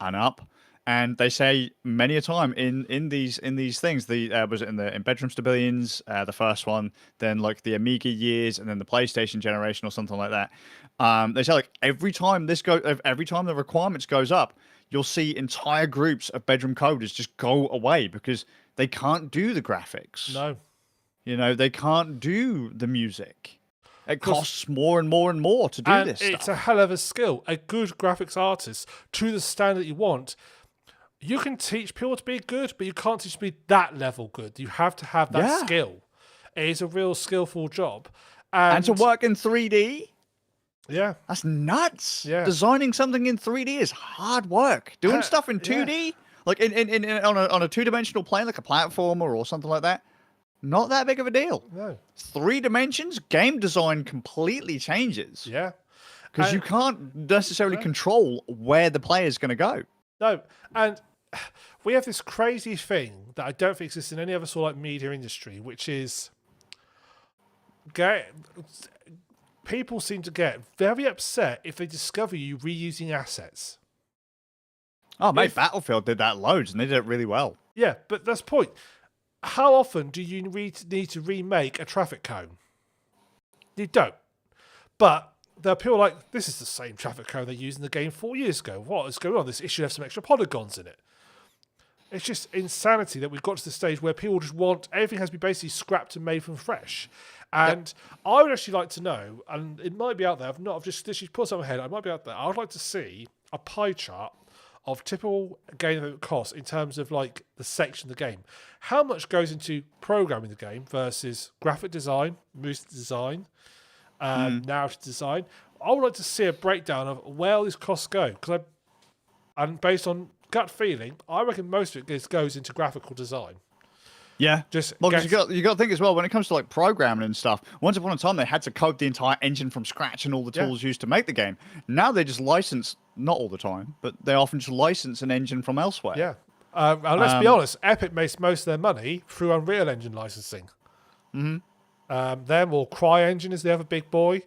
and up. And they say many a time in these things, was it in Bedrooms to Billions, the first one, then like the Amiga years, and then the PlayStation generation or something like that. They say like every time the requirements goes up, you'll see entire groups of bedroom coders just go away because they can't do the graphics. No, they can't do the music. It costs more and more and more to do this it's stuff. a hell of a skill. A good graphics artist to the standard you want. You can teach people to be good, but you can't teach them to be that level good. You have to have that skill. It is a real skillful job. And to work in 3D? Yeah. That's nuts. Yeah. Designing something in 3D is hard work. Doing stuff in 2D, like on a two-dimensional plane, like a platformer or something like that, not that big of a deal. No. 3 dimensions, game design completely changes. Yeah. Because you can't necessarily control where the player's going to go. No. And we have this crazy thing that I don't think exists in any other sort of like media industry, which is people seem to get very upset if they discover you reusing assets. Oh, mate, Battlefield did that loads, and they did it really well. Yeah, but that's the point. How often do you need to remake a traffic cone? You don't. But there are people like, this is the same traffic cone they used in the game 4 years ago. What is going on? This issue has some extra polygons in it. It's just insanity that we've got to the stage where people just want everything has to be basically scrapped and made from fresh. And I would actually like to know, and it might be out there, I've just literally put something ahead, I might be out there, I would like to see a pie chart of typical game development costs in terms of like the section of the game. How much goes into programming the game versus graphic design, music design, narrative design? I would like to see a breakdown of where all these costs go. And based on gut feeling, I reckon most of it goes into graphical design. Yeah, because you got to think as well when it comes to like programming and stuff. Once upon a time, they had to code the entire engine from scratch and all the tools used to make the game. Now they just license, not all the time, but they often just license an engine from elsewhere. Yeah, and let's be honest, Epic makes most of their money through Unreal Engine licensing. Mm-hmm. Them or CryEngine is the other big boy.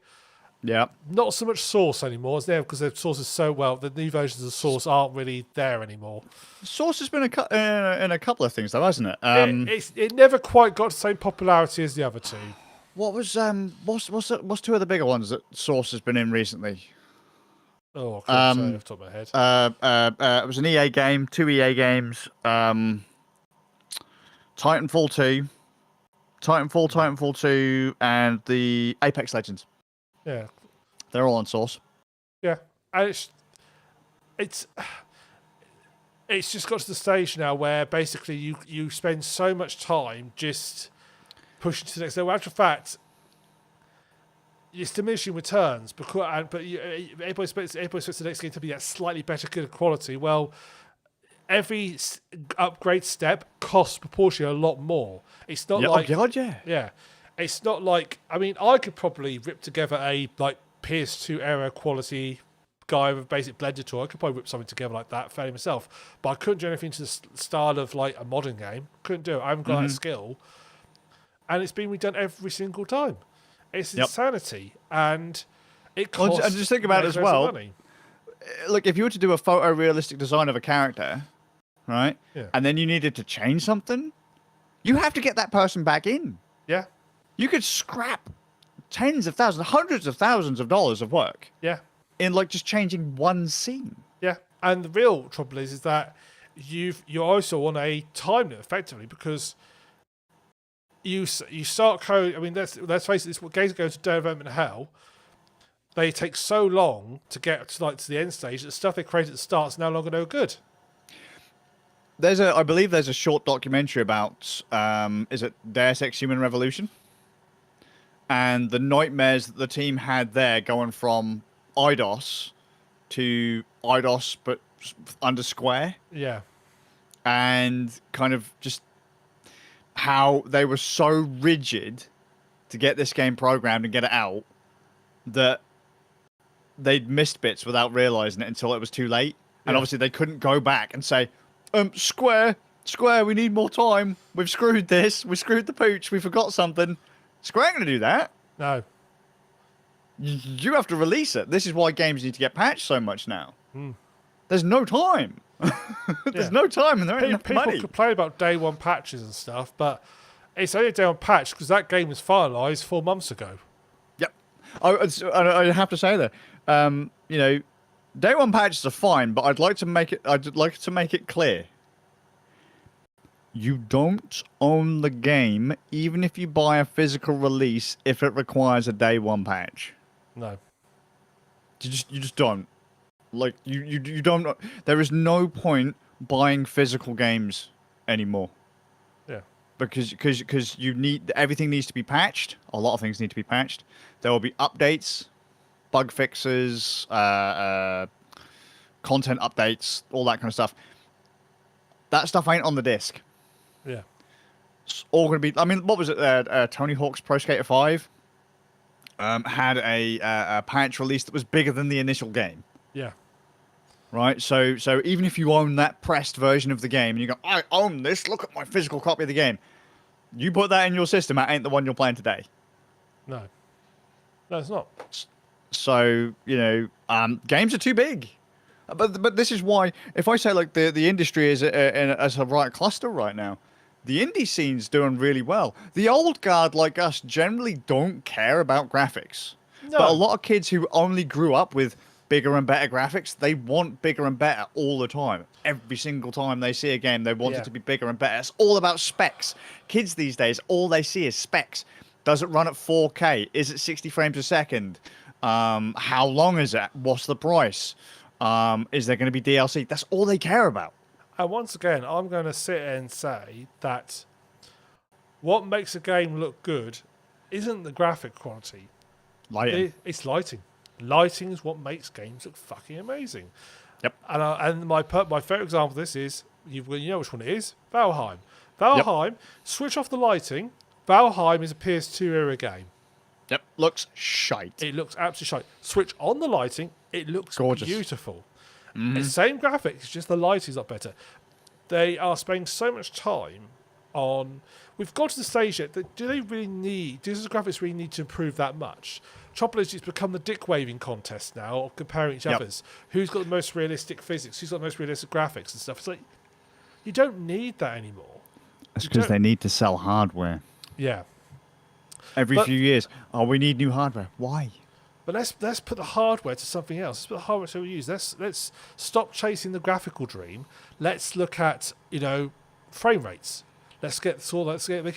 Yeah, not so much Source anymore. It's there because their Source is so well. The new versions of Source aren't really there anymore. Source has been in a couple of things though, hasn't it? It never quite got the same popularity as the other two. What was what's two of the bigger ones that Source has been in recently? Oh, I couldn't say off the top of my head. It was an EA game, 2 EA games. Titanfall 2, Titanfall 2, and the Apex Legends. Yeah, they're all on Source. Yeah, and it's just got to the stage now where basically you spend so much time just pushing to the next level. In actual fact, it's diminishing returns because everybody expects the next game to be that slightly better, good quality. Well, every upgrade step costs proportionally a lot more. It's not like yeah. It's not like, I mean, I could probably rip together a like PS2 era quality guy with a basic blender tool. I could probably whip something together like that fairly myself, but I couldn't do anything to the style of like a modern game. Couldn't do it. I haven't got that skill, and it's been redone every single time. It's insanity, and it costs. And just think about it as well. Money. Look, if you were to do a photorealistic design of a character, right, and then you needed to change something, you have to get that person back in. Yeah. You could scrap tens of thousands, hundreds of thousands of dollars of work. Yeah. In like just changing one scene. Yeah. And the real trouble is that you're also on a time limit effectively because you start code. I mean, let's face it. This games go to development hell. They take so long to get to the end stage that stuff they created at the start is no longer no good. I believe there's a short documentary about, is it Deus Ex Human Revolution? And the nightmares that the team had there going from IDOS to IDOS, but under Square, Yeah. and kind of just how they were so rigid to get this game programmed and get it out that they'd missed bits without realizing it until it was too late. And Yeah. obviously they couldn't go back and say, Square, we need more time. We've screwed this. We screwed the pooch. We forgot something. Square ain't going to do that. No. You have to release it. This is why games need to get patched so much now. Mm. There's no time. There's no time, and there ain't enough People money. complain about day one patches and stuff, but it's only a day one patch because that game was finalized 4 months ago. Yep. I have to say that, you know, day one patches are fine, but I'd like to make it clear. You don't own the game, even if you buy a physical release, if it requires a day one patch. No. You just don't. Like you don't. There is no point buying physical games anymore. Yeah. Because you need everything needs to be patched. A lot of things need to be patched. There will be updates, bug fixes, content updates, all that kind of stuff. That stuff ain't on the disc. Yeah. It's all going to be. I mean, what was it? Tony Hawk's Pro Skater 5 had a patch release that was bigger than the initial game. Yeah. Right, so even if you own that pressed version of the game and you go, I own this, look at my physical copy of the game. You put that in your system, that ain't the one you're playing today. No. No, it's not. So, you know, games are too big. But this is why, if I say like the industry is as a right cluster right now, the indie scene's doing really well. The old guard like us generally don't care about graphics. No. But a lot of kids who only grew up with bigger and better graphics, they want bigger and better all the time. Every single time they see a game, they want it to be bigger and better. It's all about specs. Kids these days, all they see is specs. Does it run at 4K? Is it 60 frames a second? How long is it? What's the price? Is there going to be DLC? That's all they care about. And once again, I'm going to sit and say that what makes a game look good isn't the graphic quality. Lighting. It's lighting. Lighting is what makes games look fucking amazing. Yep. And my favorite example of this is, you know which one it is? Valheim. Valheim, switch off the lighting. Valheim is a PS2 era game. Yep. Looks shite. It looks absolutely shite. Switch on the lighting, it looks gorgeous. Beautiful. It's same graphics, just the lighting's not better. They are spending so much time on... We've got to the stage yet that does the graphics really need to improve that much? Trouble is, it's become the dick waving contest now of comparing each other's. Who's got the most realistic physics? Who's got the most realistic graphics and stuff? It's like, you don't need that anymore. That's because they need to sell hardware. Yeah. Every few years. Oh, we need new hardware. Why? But let's put the hardware to something else. Let's put the hardware to what we use. Let's stop chasing the graphical dream. Let's look at, you know, frame rates. Let's make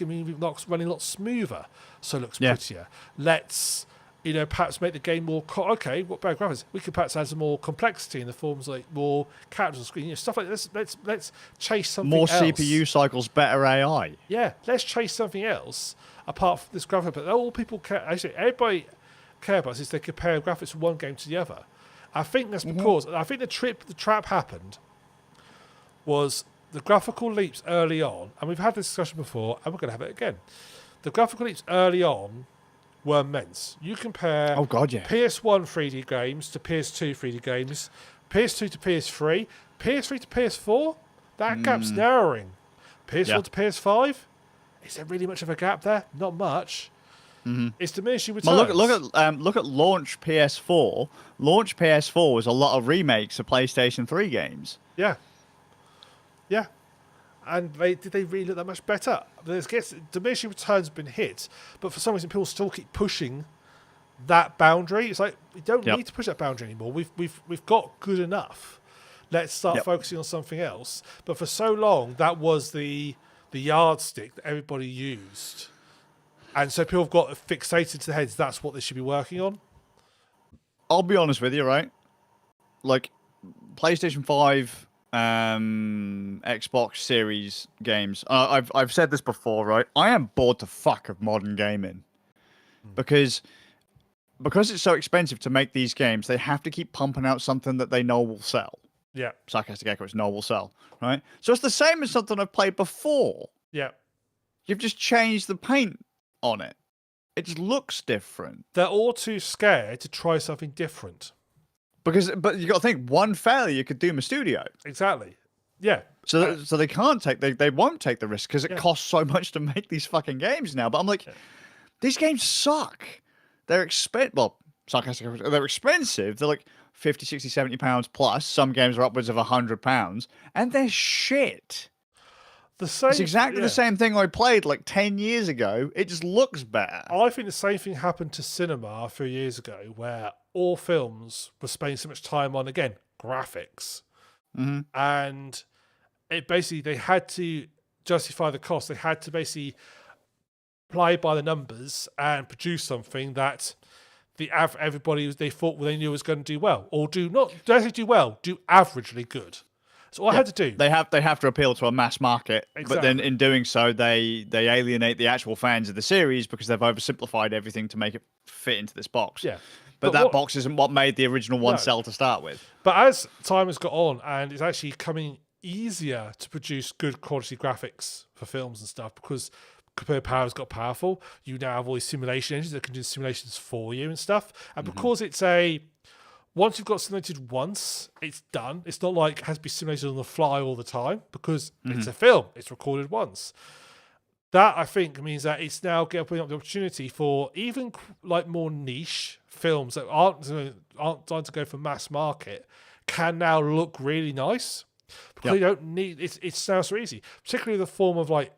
it running a lot smoother, so it looks prettier. Let's, you know, perhaps make the game more what better graphics? We could perhaps add some more complexity in the forms like more characters on screen, you know, stuff like this. Let's chase something more else. CPU cycles, better AI. Yeah, let's chase something else apart from this graphic. But all people care, actually, everybody care about is they compare graphics from one game to the other. I think that's because I think the trap happened was the graphical leaps early on, and we've had this discussion before, and we're going to have it again. The graphical leaps early on were immense. You compare PS1 3D games to PS2 3D games, PS2 to PS3, PS3 to PS4, that gap's narrowing. PS4 to PS5, is there really much of a gap there? Not much. It's diminishing returns. Well, look at launch PS4. Launch PS4 was a lot of remakes of PlayStation 3 games. Yeah. Yeah. And did they really look that much better? Diminishing returns have been hit, but for some reason people still keep pushing that boundary. It's like, we don't need to push that boundary anymore. We've got good enough. Let's start focusing on something else. But for so long, that was the yardstick that everybody used. And so people have got fixated to their heads, that's what they should be working on. I'll be honest with you, right? Like, PlayStation 5 Xbox Series games. I've said this before, right? I am bored to fuck of modern gaming because it's so expensive to make these games. They have to keep pumping out something that they know will sell. Yeah. Sarcastic echo, it's know will sell, right? So it's the same as something I've played before. Yeah. You've just changed the paint on it. It just looks different. They're all too scared to try something different. But you got to think, one failure could doom a studio. Exactly. Yeah. So they can't take they won't take the risk because it costs so much to make these fucking games now. But I'm like, these games suck. They're expensive. Well, they're expensive. They're like 50, 60, 70 pounds plus. Some games are upwards of £100, and they're shit. It's exactly the same thing I played like 10 years ago. It just looks better. I think the same thing happened to cinema a few years ago, where all films were spending so much time on, again, graphics. Mm-hmm. And it basically, they had to justify the cost. They had to basically play by the numbers and produce something that everybody they thought they knew was going to do well, or do averagely good. So all I had to do. They have to appeal to a mass market, Exactly. But then in doing so, they alienate the actual fans of the series because they've oversimplified everything to make it fit into this box. Yeah. But that box isn't what made the original one sell to start with. But as time has got on, and it's actually coming easier to produce good quality graphics for films and stuff, because computer power's got powerful. You now have all these simulation engines that can do simulations for you and stuff. And because it's once you've got simulated once, it's done. It's not like it has to be simulated on the fly all the time, because it's a film. It's recorded once. That, I think, means that it's now opening up the opportunity for even like more niche films that aren't designed to go for mass market can now look really nice, because you don't need it's now so easy, particularly the form of like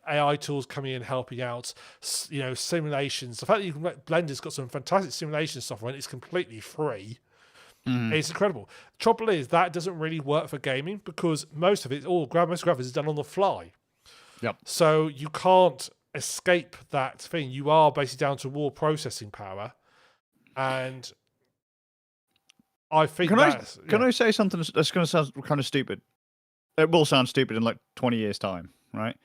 AI tools coming in helping out, simulations. The fact that you can Blender's got some fantastic simulation software and it's completely free. It's incredible. The trouble is that doesn't really work for gaming, because most of most graphics is done on the fly. Yep. So you can't escape that thing. You are basically down to raw processing power, and I think Can I say something that's going to sound kind of stupid? It will sound stupid in like 20 years' time, right?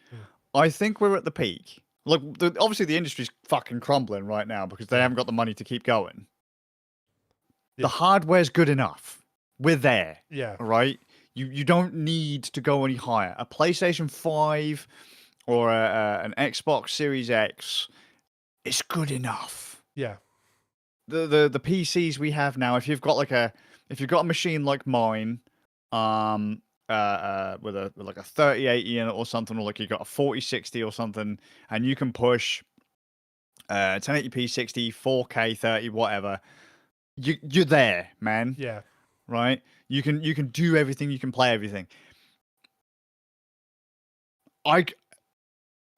I think we're at the peak. Like, obviously the industry's fucking crumbling right now because they haven't got the money to keep going. The hardware's good enough. We're there. Yeah. Right? You don't need to go any higher. A PlayStation 5 or an Xbox Series X is good enough. Yeah. The PCs we have now, if you've got a machine like mine, with like a 3080 in it or something, or like you've got a 4060 or something, and you can push 1080p 60, 4K 30, whatever. You're there, man. Yeah. Right? You can do everything, you can play everything.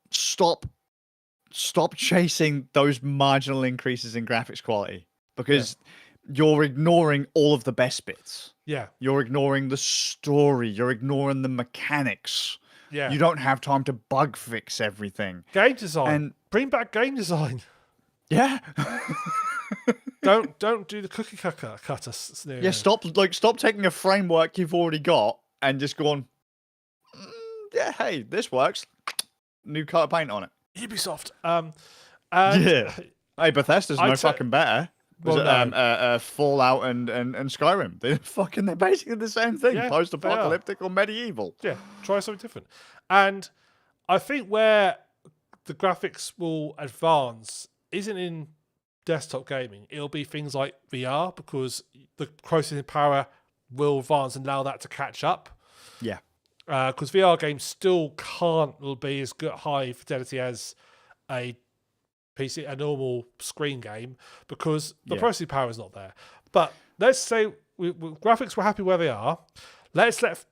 Stop chasing those marginal increases in graphics quality, because you're ignoring all of the best bits. Yeah. You're ignoring the story, you're ignoring the mechanics. Yeah. You don't have time to bug fix everything. Game design. Bring back game design. Yeah. Don't do the cookie cutter scenario. Yeah, stop taking a framework you've already got and just going, yeah, hey, this works. New coat of paint on it. Ubisoft. Yeah. Hey, Bethesda's no fucking better. Fallout and Skyrim. They're basically the same thing. Yeah, post-apocalyptic or medieval. Yeah, try something different. And I think where the graphics will advance isn't in desktop gaming. It'll be things like VR, because the processing power will advance and allow that to catch up. Yeah. Because VR games still can't be as good high fidelity as a normal screen game, because the processing power is not there. But let's say graphics were happy where they are. Let's let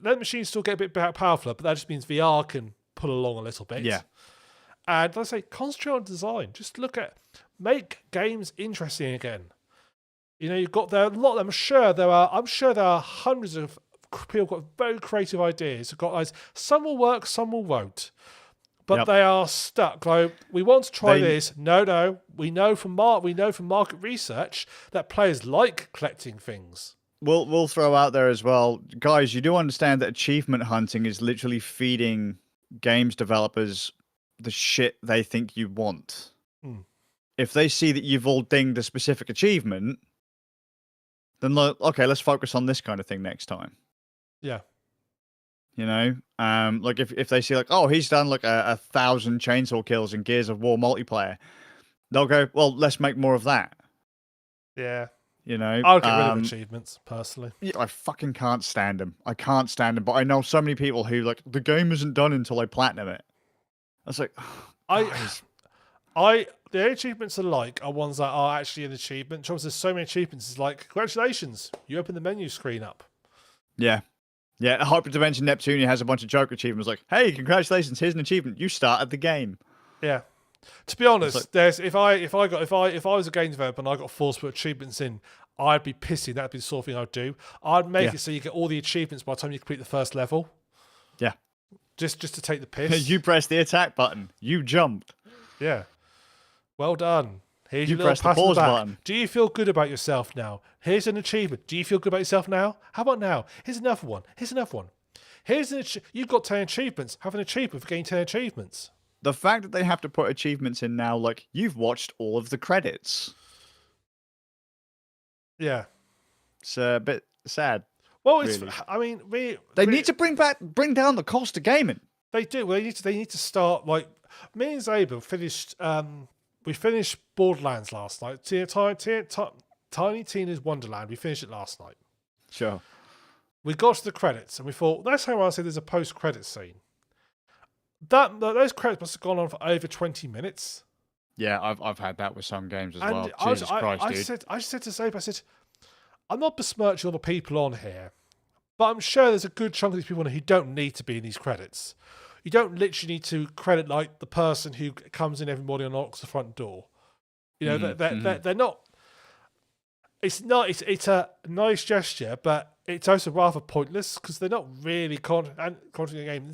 machines still get a bit powerful, but that just means VR can pull along a little bit. Yeah. And let's say concentrate on design. Just make games interesting again. You've got there a lot. I'm sure there are hundreds of people who've got very creative ideas. Some will work, some will won't. But they are stuck. Like, we want to try this. No. We know from market research that players like collecting things. we'll throw out there as well, guys. You do understand that achievement hunting is literally feeding games developers the shit they think you want. Hmm. If they see that you've all dinged a specific achievement, then look, okay, let's focus on this kind of thing next time. Yeah. You know, like if they see like, oh, he's done like 1,000 chainsaw kills in Gears of War multiplayer, they'll go, well, let's make more of that. Yeah. You know, I'll get rid of achievements personally. Yeah, I fucking can't stand them. I can't stand them. But I know so many people who like the game isn't done until I platinum it. I was like, The achievements are ones that are actually an achievement. Trouble is, there's so many achievements. It's like, congratulations, you open the menu screen up. yeah. Hyperdimension Neptunia has a bunch of joke achievements like, hey, congratulations, here's an achievement. You started the game. Yeah. To be honest, if I was a game developer and I got forced to put achievements in, I'd be pissy. That'd be the sort of thing I'd do. I'd make it so you get all the achievements by the time you complete the first level. Yeah. Just to take the piss. You pressed the attack button. You jumped. Yeah. Well done. Here's You your little pressed the pat on pause back. button. Do you feel good about yourself now? Here's an achievement. Do you feel good about yourself now? How about now? Here's another one. Here's another one. You've got 10 achievements. Have an achievement for getting 10 achievements. The fact that they have to put achievements in now, like, you've watched all of the credits. Yeah. It's a bit sad. Well, it's. Really. I mean, They need to bring down the cost of gaming. They do. Well, they need to start like me and Zabel finished. We finished Borderlands last night. Tiny Tina's Wonderland. We finished it last night. Sure. We got to the credits and we thought, that's how I say there's a post-credit scene. Those credits must have gone on for over 20 minutes. Yeah, I've had that with some games as And well. Jesus Christ, dude. I said to Zabel, I said, I'm not besmirching all the people on here, but I'm sure there's a good chunk of these people on here who don't need to be in these credits. You don't literally need to credit like the person who comes in every morning and knocks the front door. You know, they're not. It's a nice gesture, but it's also rather pointless because they're not really contributing the game.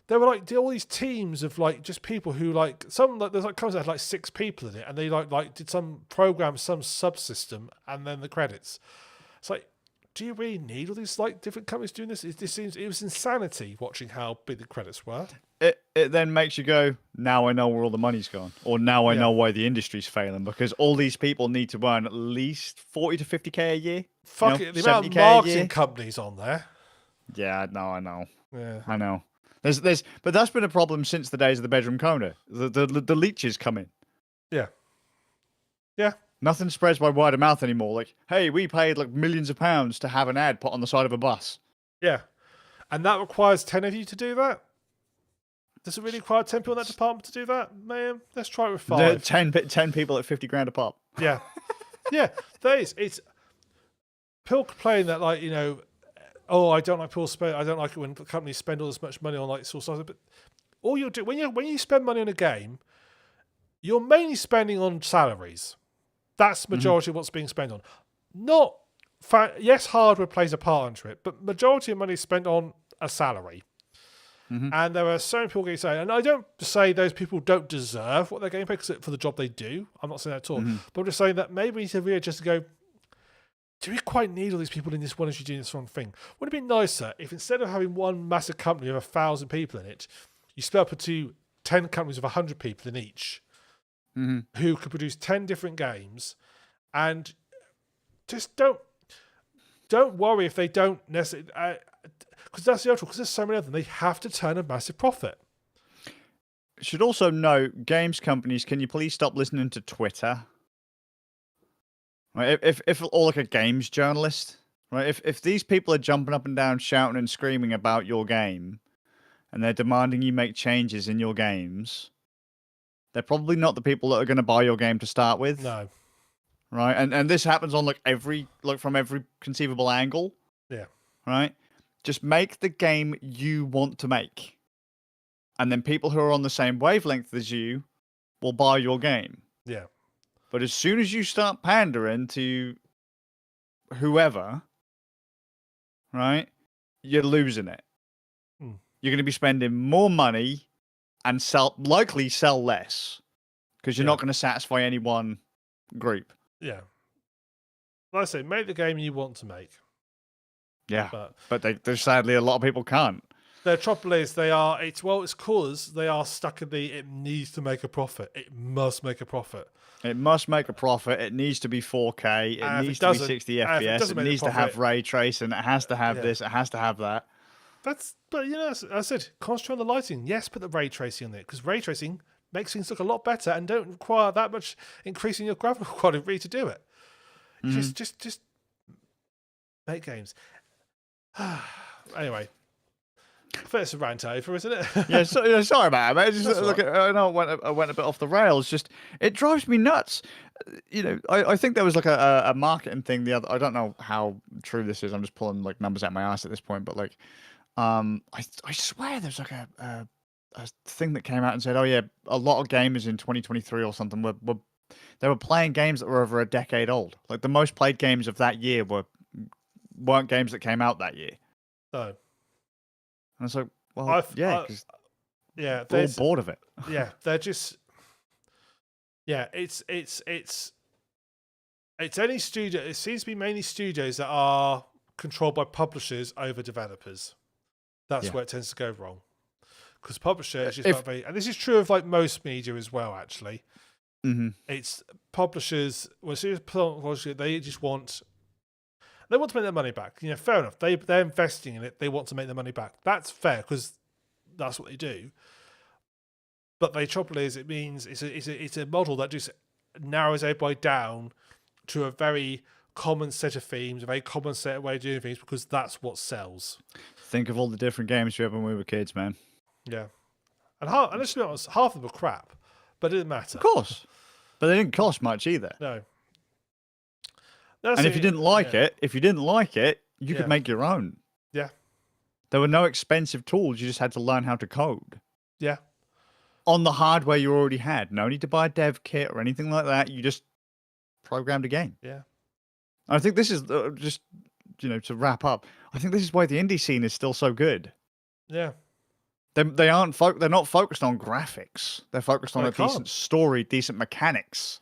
There were like all these teams of like just people who like there's like comes out like 6 people in it, and they like did some program, some subsystem, and then the credits. It's like, do you really need all these like different companies doing this? It was insanity watching how big the credits were. It then makes you go, now I know where all the money's gone, or now I know why the industry's failing, because all these people need to earn at least 40 to 50k a year. Fuck it, the amount of marketing companies on there. Yeah, no, I know. Yeah, I know. But that's been a problem since the days of the bedroom corner. The leeches come in. Yeah. Yeah. Nothing spreads by word of mouth anymore. Like, hey, we paid like millions of pounds to have an ad put on the side of a bus. Yeah. And that requires 10 of you to do that? Does it really require 10 people in that department to do that, ma'am? Let's try it with 5. 10 people at 50 grand a pop. Yeah. Yeah. There is. It's people complain that, like, you know, oh, I don't like people spend. I don't like it when companies spend all this much money on like sort of stuff. But all you do when you spend money on a game, you're mainly spending on salaries. That's the majority of what's being spent on. Yes, hardware plays a part into it, but majority of money is spent on a salary. And there are so many people getting say, and I don't say those people don't deserve what they're getting paid for the job they do. I'm not saying that at all. But I'm just saying that maybe we need to readjust to go, do we quite need all these people in this one issue doing this wrong thing? Wouldn't it be nicer if instead of having one massive company with 1,000 people in it, you split up into 10 companies with 100 people in each who could produce 10 different games, and just don't worry if they don't necessarily, because that's the other, because there's so many of them, they have to turn a massive profit. Should also note, games companies, can you please stop listening to Twitter? Right, if or like a games journalist, right? If these people are jumping up and down, shouting and screaming about your game, and they're demanding you make changes in your games, they're probably not the people that are going to buy your game to start with. No. Right, and this happens on from every conceivable angle. Yeah. Right, just make the game you want to make, and then people who are on the same wavelength as you will buy your game. Yeah. But as soon as you start pandering to whoever, right, you're losing it. You're going to be spending more money and likely sell less because you're not going to satisfy any one group. Yeah. like I say, make the game you want to make. Yeah, But there's sadly a lot of people can't. the trouble is it's because they are stuck in it needs to make a profit. It must make a profit. It must make a profit. It needs to be 4K. It needs to be 60 FPS. It needs to have ray tracing. It has to have this. It has to have that. But as I said, concentrate on the lighting. Yes, put the ray tracing on there because ray tracing makes things look a lot better and don't require that much increasing your graphical quality to do it. Just make games. Anyway, I think it's a rant over, isn't it? Yeah, sorry about it, mate. I know I went a bit off the rails. Just it drives me nuts. I think there was like a marketing thing. I don't know how true this is. I'm just pulling like numbers out my ass at this point, but like, I swear there's like a thing that came out and said, oh yeah, a lot of gamers in 2023 or something they were playing games that were over a decade old. Like the most played games of that year weren't games that came out that year. No. And it's like, well, because they're all bored of it. Yeah, they're just. Yeah, it's any studio. It seems to be mainly studios that are controlled by publishers over developers. That's where it tends to go wrong. Because publishers just not very, and this is true of like most media as well. Actually, it's publishers. Well, they just want. They want to make their money back. Fair enough. They're investing in it. They want to make their money back. That's fair because that's what they do. But the trouble is, it means it's a model that just narrows everybody down to a very common set of themes, a very common set of way of doing things because that's what sells. Think of all the different games we had when we were kids, man. Yeah, and let's be honest, half of them were crap, but it didn't matter. Of course, but they didn't cost much either. No. And if you didn't like it, you could make your own. Yeah. There were no expensive tools. You just had to learn how to code. Yeah. On the hardware you already had. No need to buy a dev kit or anything like that. You just programmed a game. Yeah. I think this is just, to wrap up, I think this is why the indie scene is still so good. Yeah. They're not focused on graphics. They're focused on a decent story, decent mechanics.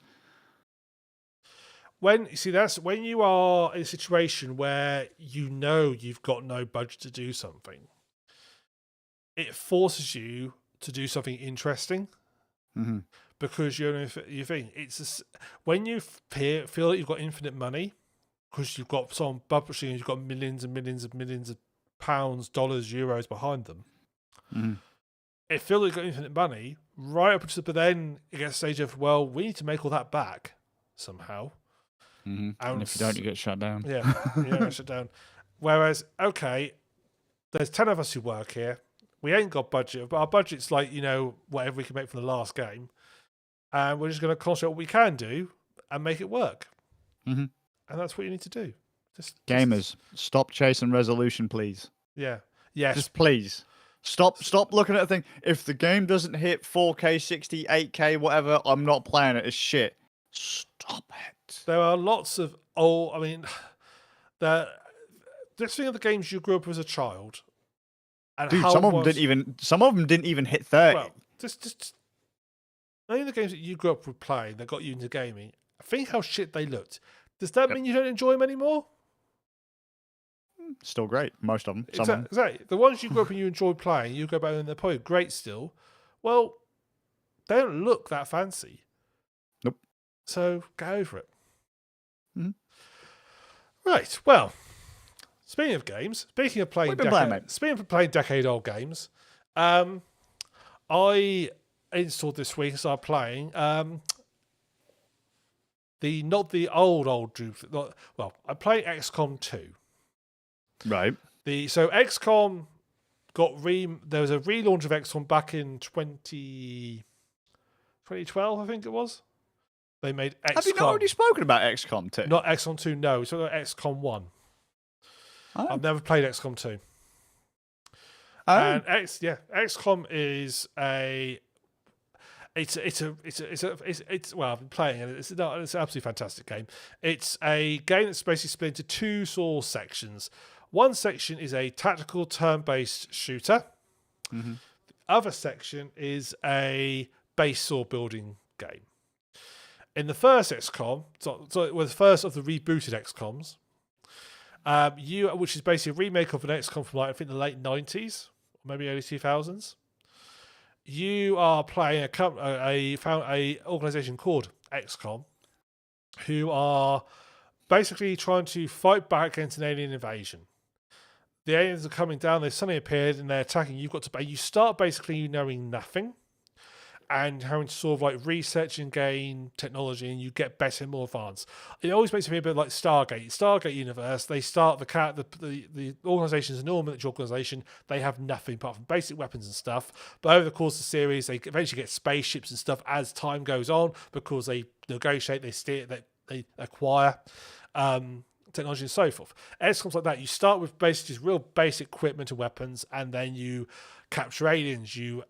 That's when you are in a situation where you've got no budget to do something. It forces you to do something interesting because you think when you feel that you've got infinite money because you've got some publishing and you've got millions and millions and millions of pounds, dollars, euros behind them. It feels like you've got infinite money right up to, but then it gets a stage of, well, we need to make all that back somehow. And if you don't, you get shut down. Yeah, you get shut down. Whereas, okay, there's 10 of us who work here. We ain't got budget, but our budget's like, whatever we can make from the last game. And we're just going to concentrate what we can do and make it work. And that's what you need to do. Gamers, stop chasing resolution, please. Yeah. Yes. Just please. Stop looking at a thing. If the game doesn't hit 4K, 60, 8K, whatever, I'm not playing it. It's shit. Stop it. There are lots of just think of the games you grew up with as a child. And dude, some of them didn't even hit 30. Well, just only the games that you grew up with playing that got you into gaming. Think how shit they looked. Does that mean you don't enjoy them anymore? Still great, most of them. Exactly. The ones you grew up and you enjoyed playing, you go back and they're probably great still. Well, they don't look that fancy. Nope. So get over it. Right. Well, speaking of games, speaking of playing decade-old games, I installed this week and started playing not the old Drew. Well, I played XCOM 2. Right. So XCOM there was a relaunch of XCOM back in 2012, I think it was. They made XCOM. Have you not already spoken about XCOM 2? Not XCOM 2, no. So XCOM 1. Oh. I've never played XCOM 2. Oh. And XCOM is well, I've been playing it. It's an absolutely fantastic game. It's a game that's basically split into two sort of sections. One section is a tactical turn-based shooter. The other section is a base or building game. In the first XCOM, so it was the first of the rebooted XCOMs, which is basically a remake of an XCOM from I think the late 90s, or maybe early 2000s. You are playing a organization called XCOM, who are basically trying to fight back against an alien invasion. The aliens are coming down, they've suddenly appeared and they're attacking. You start basically knowing nothing and having to sort of like research and gain technology, and you get better and more advanced. It always makes me a bit like Stargate universe. They start the organization is a normal military organization. They have nothing apart from basic weapons and stuff. But over the course of the series, they eventually get spaceships and stuff as time goes on, because they negotiate, they steer, they acquire technology and so forth. XCOM's like that. You start with basically just real basic equipment and weapons, and then you capture aliens. You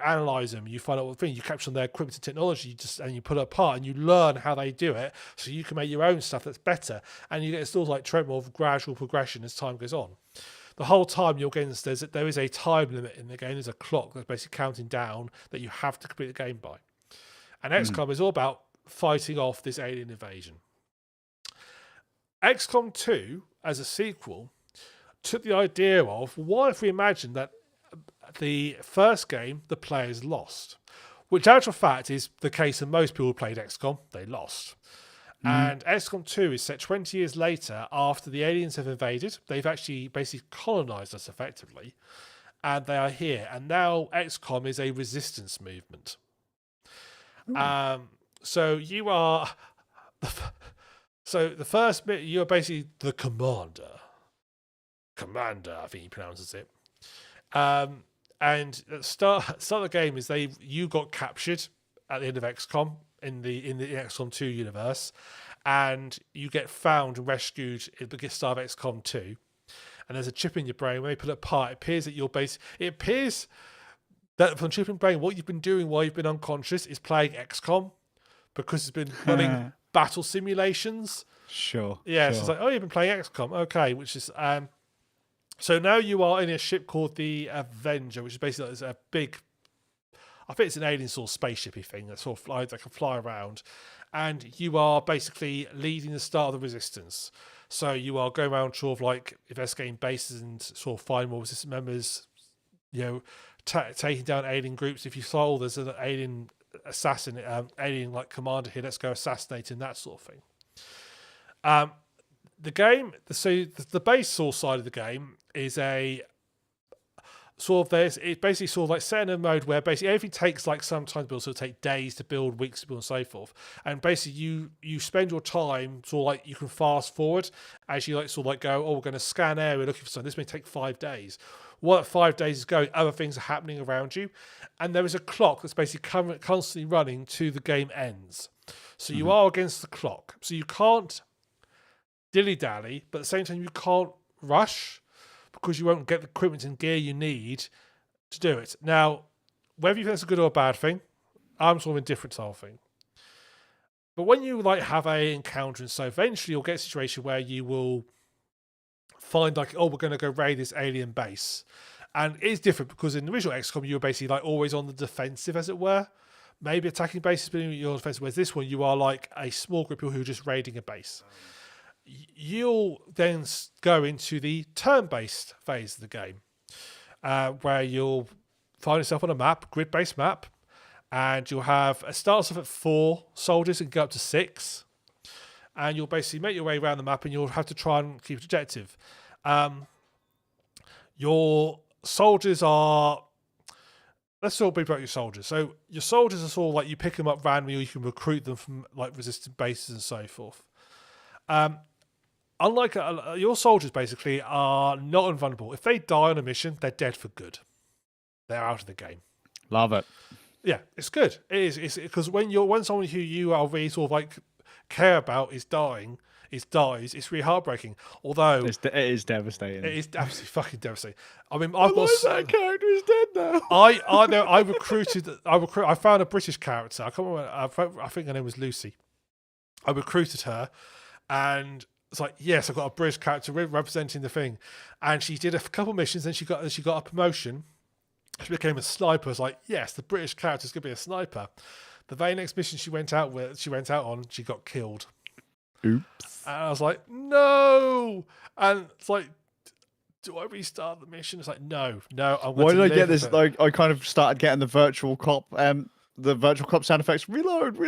analyze them. You find out what thing. You capture their equipment and technology. And you put it apart, and you learn how they do it, so you can make your own stuff that's better. And you get still like treadmill of gradual progression as time goes on. The whole time you're getting there is a time limit in the game. There's a clock that's basically counting down that you have to complete the game by. And XCOM is all about fighting off this alien invasion. XCOM 2, as a sequel, took the idea of, what if we imagine that the first game, the players lost? Which, actual fact, is the case of most people who played XCOM. They lost. And XCOM 2 is set 20 years later, after the aliens have invaded. They've actually basically colonized us effectively. And they are here. And now XCOM is a resistance movement. So you are... So the first bit, you're basically the commander. Commander, I think he pronounces it. And at the start of the game is you got captured at the end of XCOM in the XCOM 2 universe, and you get found and rescued at the start of XCOM 2. And there's a chip in your brain. When they put it apart, it appears that it appears that from the chip in your brain, what you've been doing while you've been unconscious is playing XCOM, because it's been running battle simulations. Sure. Yeah, sure. so it's like, oh, you've been playing XCOM. Okay, which is... so now you are in a ship called the Avenger, which is basically a big... I think it's an alien sort of spaceshipy thing that sort of that can fly around. And you are basically leading the start of the resistance. So you are going around sort of like investigating bases and sort of finding more resistance members, taking down alien groups. If you saw there's an alien assassin, alien like commander here, let's go assassinate him, that sort of thing. The game, so the base source side of the game is a sort of it's basically sort of like set in a mode where basically everything takes like some time to build, so it'll take days to build, weeks to build, and so forth. And basically you spend your time sort of like, you can fast forward as you like sort of like go, oh, we're going to scan area looking for something. This may take 5 days. While that 5 days is going, other things are happening around you, and there is a clock that's basically constantly running to the game ends. So you are against the clock. So you can't dilly-dally, but at the same time you can't rush, because you won't get the equipment and gear you need to do it. Now, whether you think that's a good or a bad thing, I'm sort of indifferent to the whole thing. But when you like have a encounter, and so eventually you'll get a situation where you will find like, oh, we're going to go raid this alien base. And it's different, because in the original XCOM, you were basically like always on the defensive, as it were. Maybe attacking bases, but you're defensive. Whereas this one, you are like a small group of people who are just raiding a base. You'll then go into the turn-based phase of the game, where you'll find yourself on a map, grid-based map, and you'll have it starts off at 4 soldiers and go up to 6, and you'll basically make your way around the map, and you'll have to try and keep an objective. Your soldiers are... Let's talk a bit about your soldiers. So your soldiers are sort of like, you pick them up randomly, or you can recruit them from like resistant bases and so forth. Unlike your soldiers, basically are not invulnerable. If they die on a mission, they're dead for good. They're out of the game. Love it. Yeah, it's good. It is. It's because when someone who you are really sort of like care about dies, it's really heartbreaking. Although it is devastating. It is absolutely fucking devastating. I mean, that character is dead now. I know. I found a British character. I can't remember. I think her name was Lucy. I recruited her, and it's like, yes, I've got a British character representing the thing. And she did a couple missions, and she got a promotion. She became a sniper. It's like, yes, the British character is going to be a sniper. The very next mission she went out on, she got killed. Oops. And I was like, no. And it's like, do I restart the mission? It's like, no. I'm Why did I get live this? with it. Like, I kind of started getting the virtual cop sound effects. Reload.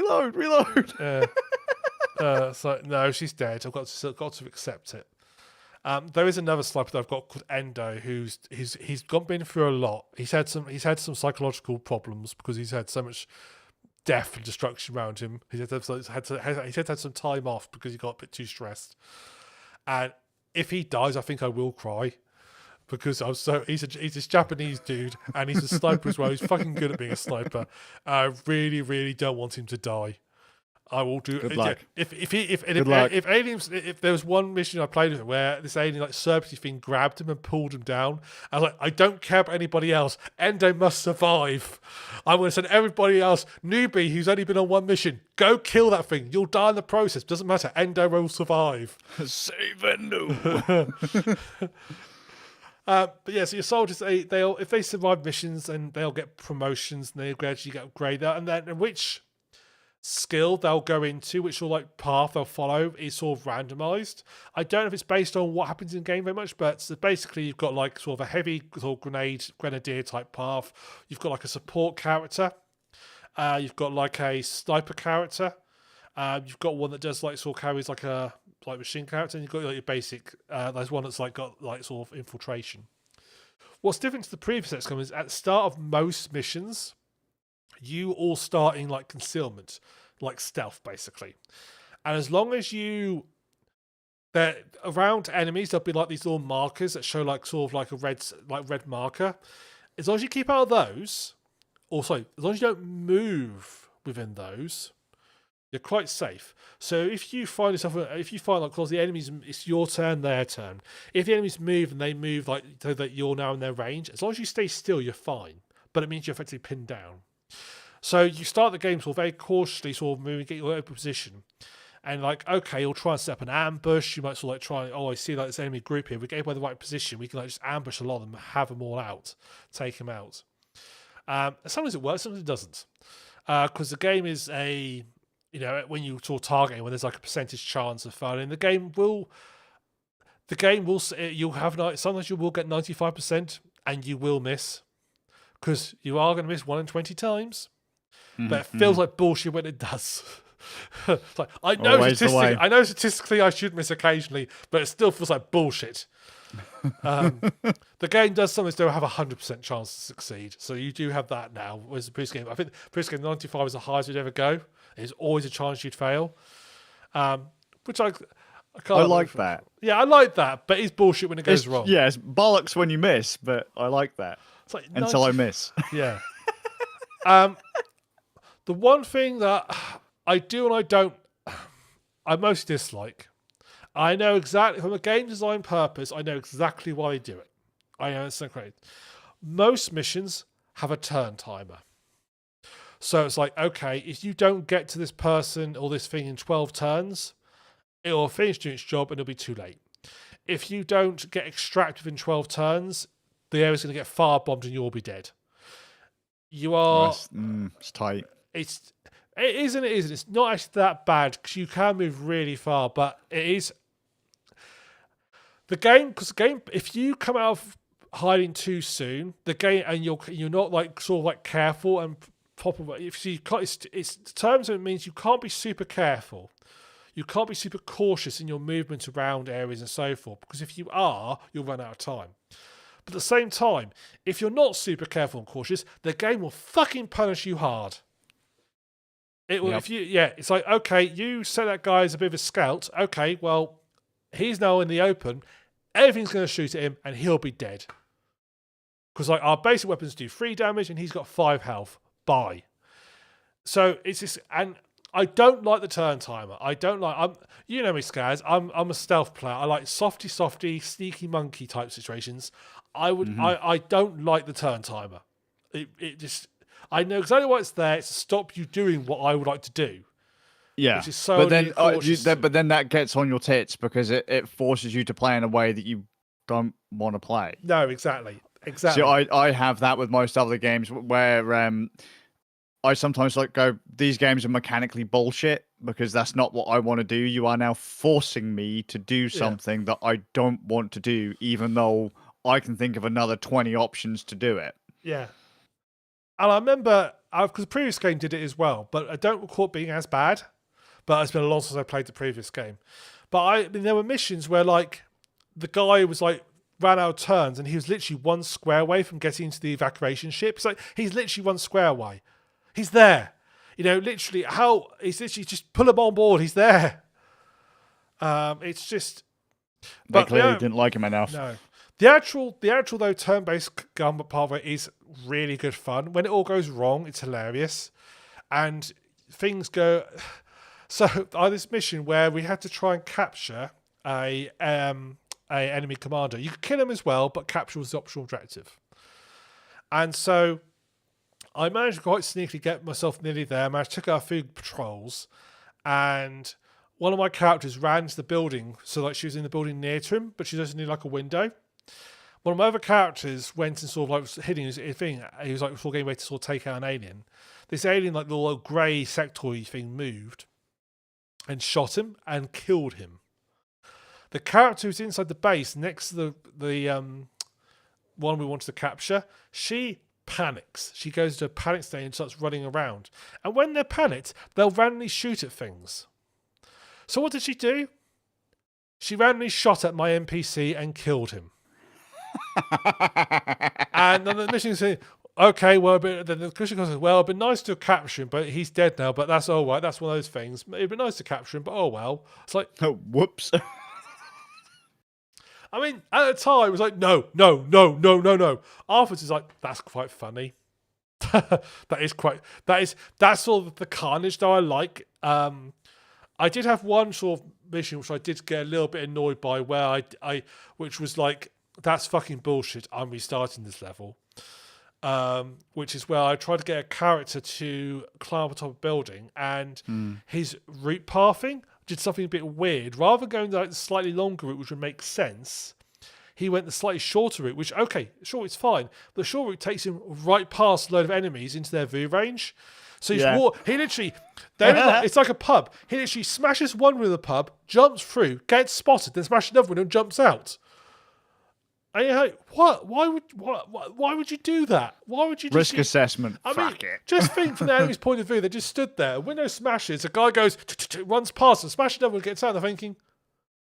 So no, she's dead. I've got to accept it. There is another sniper that I've got called Endo, he's been through a lot. He's had some psychological problems because he's had so much death and destruction around him. He's had to have some time off because he got a bit too stressed. And if he dies, I think I will cry because he's this Japanese dude and he's a sniper as well. He's fucking good at being a sniper. I really, really don't want him to die. I will do. Good luck. If there was one mission I played with him where this alien like serpentine thing grabbed him and pulled him down, I was like, I don't care about anybody else. Endo must survive. I'm going to send everybody else, newbie who's only been on one mission, go kill that thing. You'll die in the process. Doesn't matter. Endo will survive. Save Endo. But yeah, so your soldiers, they'll if they survive missions, and they'll get promotions, and they gradually get upgraded, and then which skill they'll go into, which sort of like path they'll follow, is sort of randomized. I don't know if it's based on what happens in game very much, but so basically you've got like sort of a heavy sort of grenadier type path. You've got like a support character. You've got like a sniper character. You've got one that does like sort of carries like a machine character, and you've got like your basic. There's one that's like got like sort of infiltration. What's different to the previous XCOM is at the start of most missions, you all start in like concealment, like stealth, basically. And as long as they're around enemies, there'll be like these little markers that show like sort of like a red marker. As long as you keep out of those, also as long as you don't move within those, you're quite safe. So if you find like, cause the enemies, it's your turn, their turn. If the enemies move and they move like so that you're now in their range, as long as you stay still, you're fine. But it means you're effectively pinned down. So you start the game sort of very cautiously, sort of moving, get your open position, and like, okay, you'll try and set up an ambush. You might sort of like try, I see like this enemy group here. We get by the right position, we can like just ambush a lot of them, have them all out, take them out. Sometimes it works, sometimes it doesn't, because the game is when you sort of target when there's like a percentage chance of failing, the game will you'll have sometimes you will get 95% and you will miss because you are going to miss 1 in 20 times. But it feels like bullshit when it does. It's like, I know statistically I should miss occasionally, but it still feels like bullshit. The game does sometimes have a 100% chance to succeed, so you do have that now. Whereas the previous game, I think previous game 95 is the highest you'd ever go. There's always a chance you'd fail, which I can't. I like that. Yeah, I like that, but it's bullshit when it goes wrong. Yeah, it's bollocks when you miss, but I like that. It's like until I miss. Yeah. The one thing that I do and I don't, I most dislike. I know exactly, from a game design purpose, I know exactly why they do it. I know it's so great. Most missions have a turn timer. So it's like, okay, if you don't get to this person or this thing in 12 turns, it will finish doing its job and it'll be too late. If you don't get extracted within 12 turns, the area's going to get firebombed and you'll be dead. You are... it's tight. It is and it isn't. It's not actually that bad because you can move really far, but it is... Because the game, if you come out of hiding too soon, the game, and you're not like sort of like careful and proper. If you can't, it's terms of it means you can't be super careful, you can't be super cautious in your movement around areas and so forth. Because if you are, you'll run out of time. But at the same time, if you're not super careful and cautious, the game will fucking punish you hard. It will. Yep. It's like, okay, you said that guy is a bit of a scout. Okay, well, he's now in the open. Everything's going to shoot at him, and he'll be dead. Because like our basic weapons do 3 damage, and he's got 5 health. Bye. So it's just, and I don't like the turn timer. I don't like. You know me, Skazz. I'm a stealth player. I like softy, sneaky monkey type situations. I don't like the turn timer. It just. I know exactly why it's there. It's to stop you doing what I would like to do. Yeah, which is so but then that gets on your tits because it forces you to play in a way that you don't want to play. No, exactly. See, I have that with most other games where I sometimes like go, these games are mechanically bullshit because that's not what I want to do. You are now forcing me to do something that I don't want to do, even though I can think of another 20 options to do it. Yeah. And I remember, because the previous game did it as well, but I don't recall it being as bad. But it's been a long since I played the previous game. But I mean, there were missions where like the guy was like ran out of turns and he was literally one square away from getting into the evacuation ship. It's like he's literally one square away. He's there. You know, literally he's literally just pull him on board. He's there. It's just. They clearly didn't like him enough. No. The actual though turn-based gun part of it is really good fun. When it all goes wrong, it's hilarious, and things go. So I had this mission where we had to try and capture a enemy commander. You could kill him as well, but capture was the optional objective. And so I managed to quite sneakily get myself nearly there. I managed to take our food patrols, and one of my characters ran to the building. So like she was in the building near to him, but she's also near like a window. One of my other characters went and sort of like hitting his thing. He was like before getting ready to sort of take out an alien. This alien, like the little grey sectoid thing, moved and shot him and killed him. The character who's inside the base next to the one we wanted to capture, she panics. She goes into a panic state and starts running around. And when they're panicked, they'll randomly shoot at things. So what did she do? She randomly shot at my NPC and killed him. And then the mission says, okay, well, then the Christian says, well, it'd be nice to capture him, but he's dead now, but that's all right. That's one of those things. It'd be nice to capture him, but oh well. It's like, oh, whoops. I mean, at the time, it was like, no. Afterwards, it's like, that's quite funny. That's sort of the carnage that I like. I did have one sort of mission which I did get a little bit annoyed by, where which was like, that's fucking bullshit. I'm restarting this level. Which is where I tried to get a character to climb up top of a building, and his route pathing did something a bit weird. Rather than going like the slightly longer route, which would make sense, he went the slightly shorter route, which, okay, sure, it's fine. But the short route takes him right past a load of enemies into their view range. So he literally, it's like a pub. He literally smashes one window of the pub, jumps through, gets spotted, then smashes another window and jumps out. And you're like, what? Why would you do that? Why would you just risk assessment? I mean, just think from the enemy's point of view. They just stood there. A window smashes. A guy goes, runs past and smashes another one, gets out. They're thinking,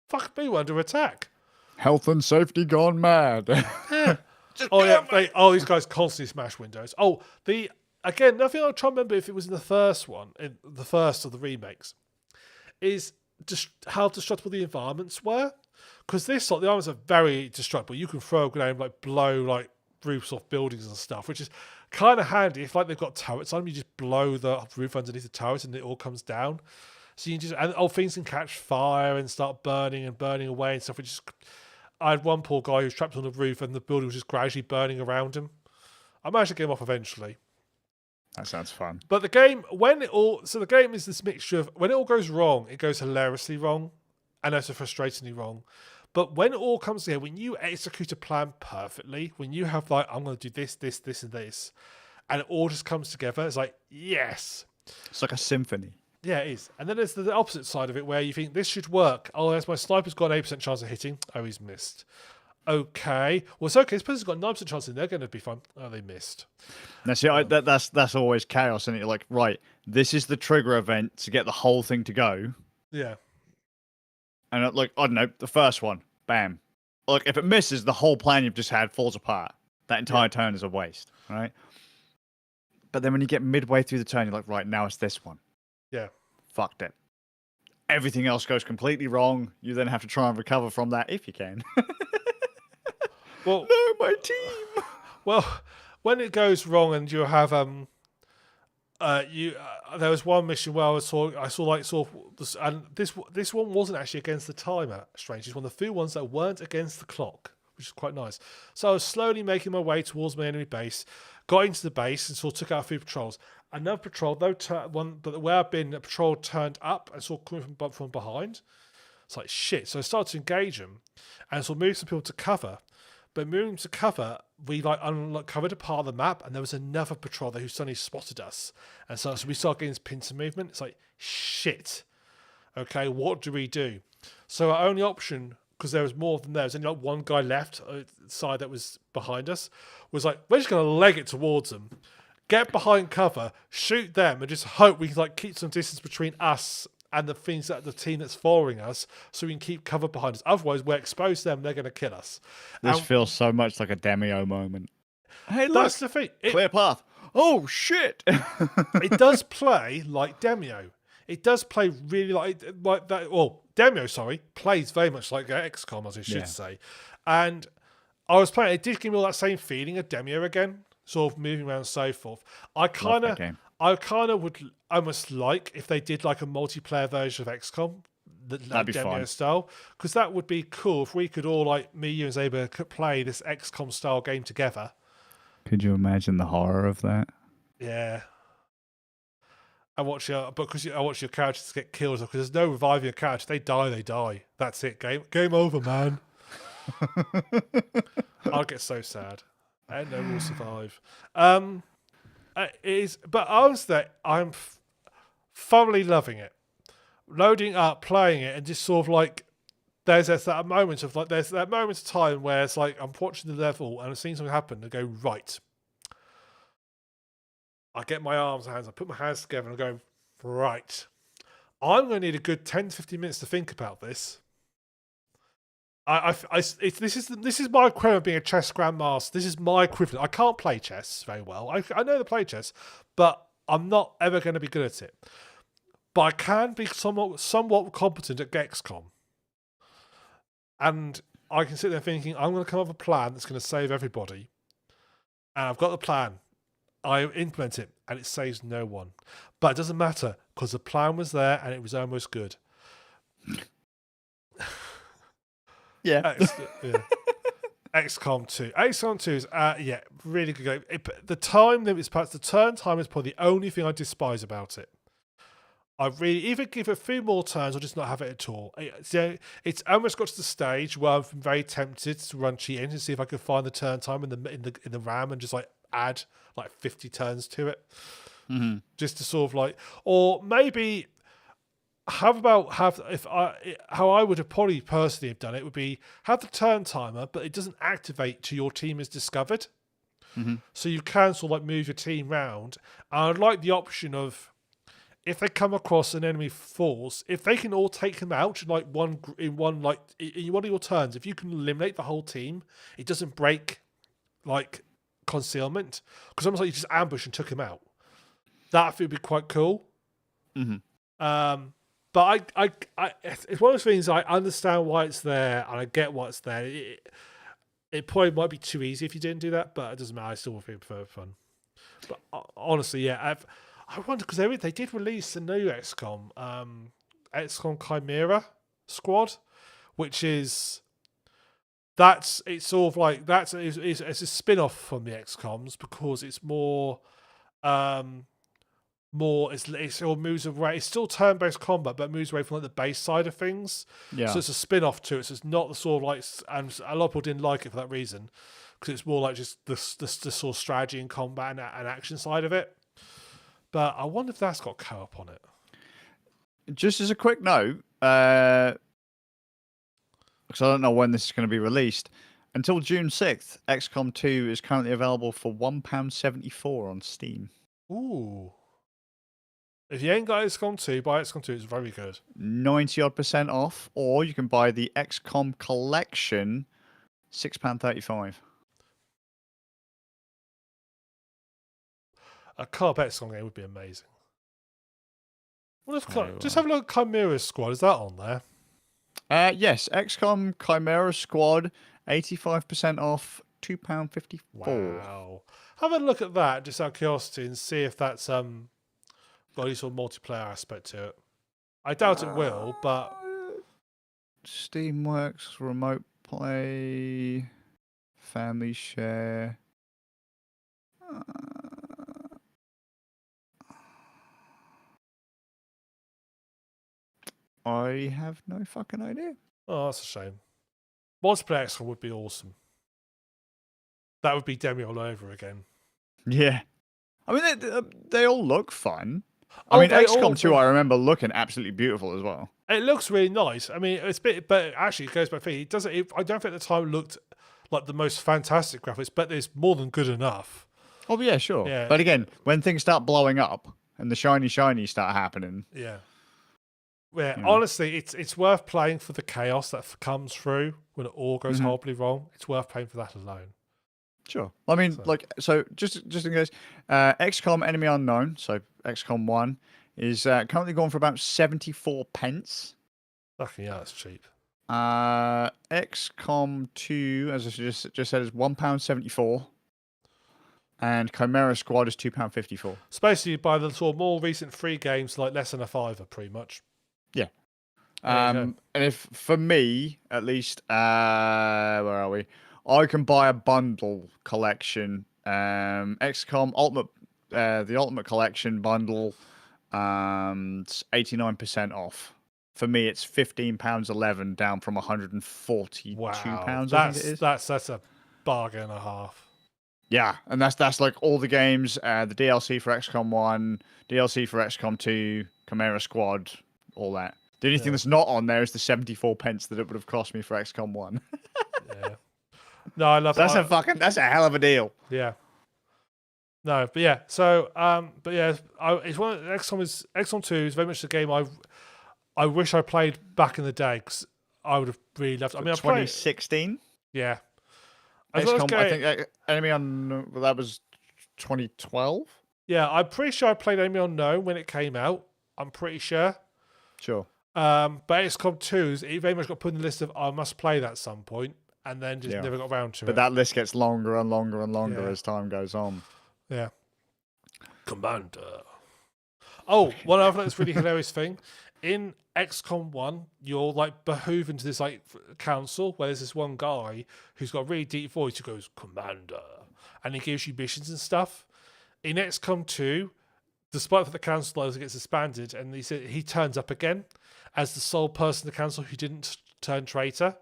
fuck me, we're under attack. Health and safety gone mad. Yeah. These guys constantly smash windows. Again, nothing I'm trying to remember if it was in the first one, in the first of the remakes, is just how destructible the environments were. Because the environments are very destructible. You can throw a grenade and like blow like roofs off buildings and stuff, which is kind of handy. If like they've got turrets on them, you just blow the roof underneath the turret and it all comes down. So you just things can catch fire and start burning away and stuff. Which is, I had one poor guy who was trapped on the roof and the building was just gradually burning around him. I managed to get him off eventually. That sounds fun. But the game, the game is this mixture of, when it all goes wrong, it goes hilariously wrong, and also frustratingly wrong. But when it all comes together, when you execute a plan perfectly, when you have like, I'm going to do this, and this, and it all just comes together, it's like, yes. It's like a symphony. Yeah, it is. And then there's the opposite side of it where you think, this should work. Oh, there's my sniper's got an 8% chance of hitting. Oh, he's missed. Okay. Well, it's okay. This person's got a 9% chance and they're going to be fine. Oh, they missed. Now, see, that's always chaos. And you're like, right, this is the trigger event to get the whole thing to go. Yeah. And like, I don't know, the first one, bam. Like, if it misses, the whole plan you've just had falls apart. That entire turn is a waste, right? But then when you get midway through the turn, you're like, right, now it's this one. Yeah. Fucked it. Everything else goes completely wrong. You then have to try and recover from that if you can. Well, no, my team. Well, when it goes wrong and you have there was one mission where I saw and this one wasn't actually against the timer. Strange, it's one of the few ones that weren't against the clock, which is quite nice. So I was slowly making my way towards my enemy base, got into the base and sort of took out a few patrols. Another patrol, but where I've been, a patrol turned up and sort of coming from behind. It's like shit. So I started to engage them and sort of move some people to cover. But moving to cover, we like uncovered a part of the map, and there was another patrol there who suddenly spotted us, and so we started getting this pincer movement. It's like shit. Okay, what do we do? So our only option, because there was more than there was only like one guy left side that was behind us, was like we're just gonna leg it towards them, get behind cover, shoot them, and just hope we can like keep some distance between us and the things that the team that's following us, so we can keep cover behind us. Otherwise, we're exposed to them; they're going to kill us. This And feels so much like a Demio moment. Hey, look, that's the thing. clear path. Oh shit! It does play like Demio. It does play really like that. Well, Demio, sorry, plays very much like XCOM, as I should say. And I was playing. It did give me all that same feeling of Demio again, sort of moving around and so forth. I kind of would almost like if they did like a multiplayer version of XCOM, like be Demio fun. style, because that would be cool if we could all like me, you, and Zaba could play this XCOM style game together. Could you imagine the horror of that? Yeah. I watch your characters get killed because there's no reviving a character. They die. That's it. Game over, man. I'll get so sad. And no one will survive. It is, but honestly, I'm thoroughly loving it. Loading up, playing it, and just sort of like there's that moment of time where it's like I'm watching the level and I'm seeing something happen and go right. I get my arms and hands, I put my hands together and I go, right. I'm going to need a good 10 to 15 minutes to think about this. This is my equivalent of being a chess grandmaster. This is my equivalent. I can't play chess very well. I know to play chess, but I'm not ever going to be good at it. But I can be somewhat competent at XCOM. And I can sit there thinking, I'm going to come up with a plan that's going to save everybody. And I've got the plan. I implement it, and it saves no one. But it doesn't matter, because the plan was there, and it was almost good. Yeah. XCOM 2. XCOM 2 is, really good game. The turn time is probably the only thing I despise about it. I really either give it a few more turns or just not have it at all. It's almost got to the stage where I've been very tempted to run cheat in to see if I could find the turn time in the RAM and just like add like 50 turns to it, just to sort of like, or maybe how I would have probably personally have done it would be have the turn timer, but it doesn't activate till your team is discovered, so you can sort of like move your team round. And I'd like the option of, if they come across an enemy force, if they can all take them out in one of your turns, if you can eliminate the whole team, it doesn't break like concealment, because almost like you just ambush and took him out. That would be quite cool. But it's one of those things. I understand why it's there, and I get why it's there. It probably might be too easy if you didn't do that, but it doesn't matter. I still prefer fun. But honestly, yeah, I wonder, because they did release a new XCOM, XCOM Chimera Squad, which is it's sort of like it's a spin-off from the XCOMs, because it's more it sort of moves away. It's still turn-based combat, but it moves away from like the base side of things. Yeah. So it's a spin-off to it. So it's not the sort of like, and a lot of people didn't like it for that reason, because it's more like just the sort of strategy and combat and action side of it. But I wonder if that's got co-op on it. Just as a quick note, because I don't know when this is going to be released, until June 6th, XCOM 2 is currently available for £1.74 on Steam. Ooh. If you ain't got XCOM 2, buy XCOM 2. It's very good. 90% off, or you can buy the XCOM Collection, £6.35. A co-op XCOM game would be amazing. What if just have a look at Chimera Squad? Is that on there? Yes, XCOM Chimera Squad, 85% off, £2.54. Wow. Have a look at that, just out of curiosity, and see if that's got any sort of multiplayer aspect to it. I doubt it will, but Steamworks, remote play, family share. I have no fucking idea. oh, that's a shame. Multiplayer XCOM would be awesome. That would be Demi all over again. Yeah. I mean, they all look fun. Oh, I mean, they all XCOM 2, I remember looking absolutely beautiful as well. It looks really nice. I mean, it's a bit, but actually, it goes by thing. It doesn't. I don't think at the time it looked like the most fantastic graphics, but it's more than good enough. Oh, yeah, sure. Yeah. But again, when things start blowing up and the shiny start happening. Yeah. Yeah, honestly, it's worth playing for the chaos that comes through when it all goes horribly wrong. It's worth playing for that alone. Sure. I mean, so just in case, XCOM Enemy Unknown, so XCOM 1, is currently going for about 74 pence. Fucking yeah, that's cheap. XCOM 2, as I just said, is £1.74. And Chimera Squad is £2.54. It's basically by the sort of more recent free games, like less than a fiver, pretty much. Yeah. And if, for me, at least, where are we? I can buy a bundle collection. XCOM Ultimate, the Ultimate Collection bundle, it's 89% off. For me, it's £15.11 down from £142. Wow, I think it is. That's a bargain and a half. Yeah, and that's like all the games, the DLC for XCOM 1, DLC for XCOM 2, Chimera Squad, all that. The only thing that's not on there is the 74 pence that it would have cost me for XCOM 1. Yeah. No, I love that's a hell of a deal. Yeah. No, but yeah. So, but yeah, it's one of XCOM 2 is very much the game I wish I played back in the day because I would have really loved it. I mean, 2016. Yeah. XCOM, I think Enemy on that was 2012. Yeah, I'm pretty sure I played Enemy Unknown when it came out. I'm pretty sure. Sure. But XCOM 2, it very much got put in the list of I must play that at some point, and then just never got around to it. But that list gets longer and longer and longer as time goes on. Yeah. Commander. Oh, one other that's really hilarious thing. In XCOM 1, you're like behooving to this like council where there's this one guy who's got a really deep voice who goes, Commander. And he gives you missions and stuff. In XCOM 2, despite the council gets disbanded, and he turns up again as the sole person in the council who didn't turn traitor.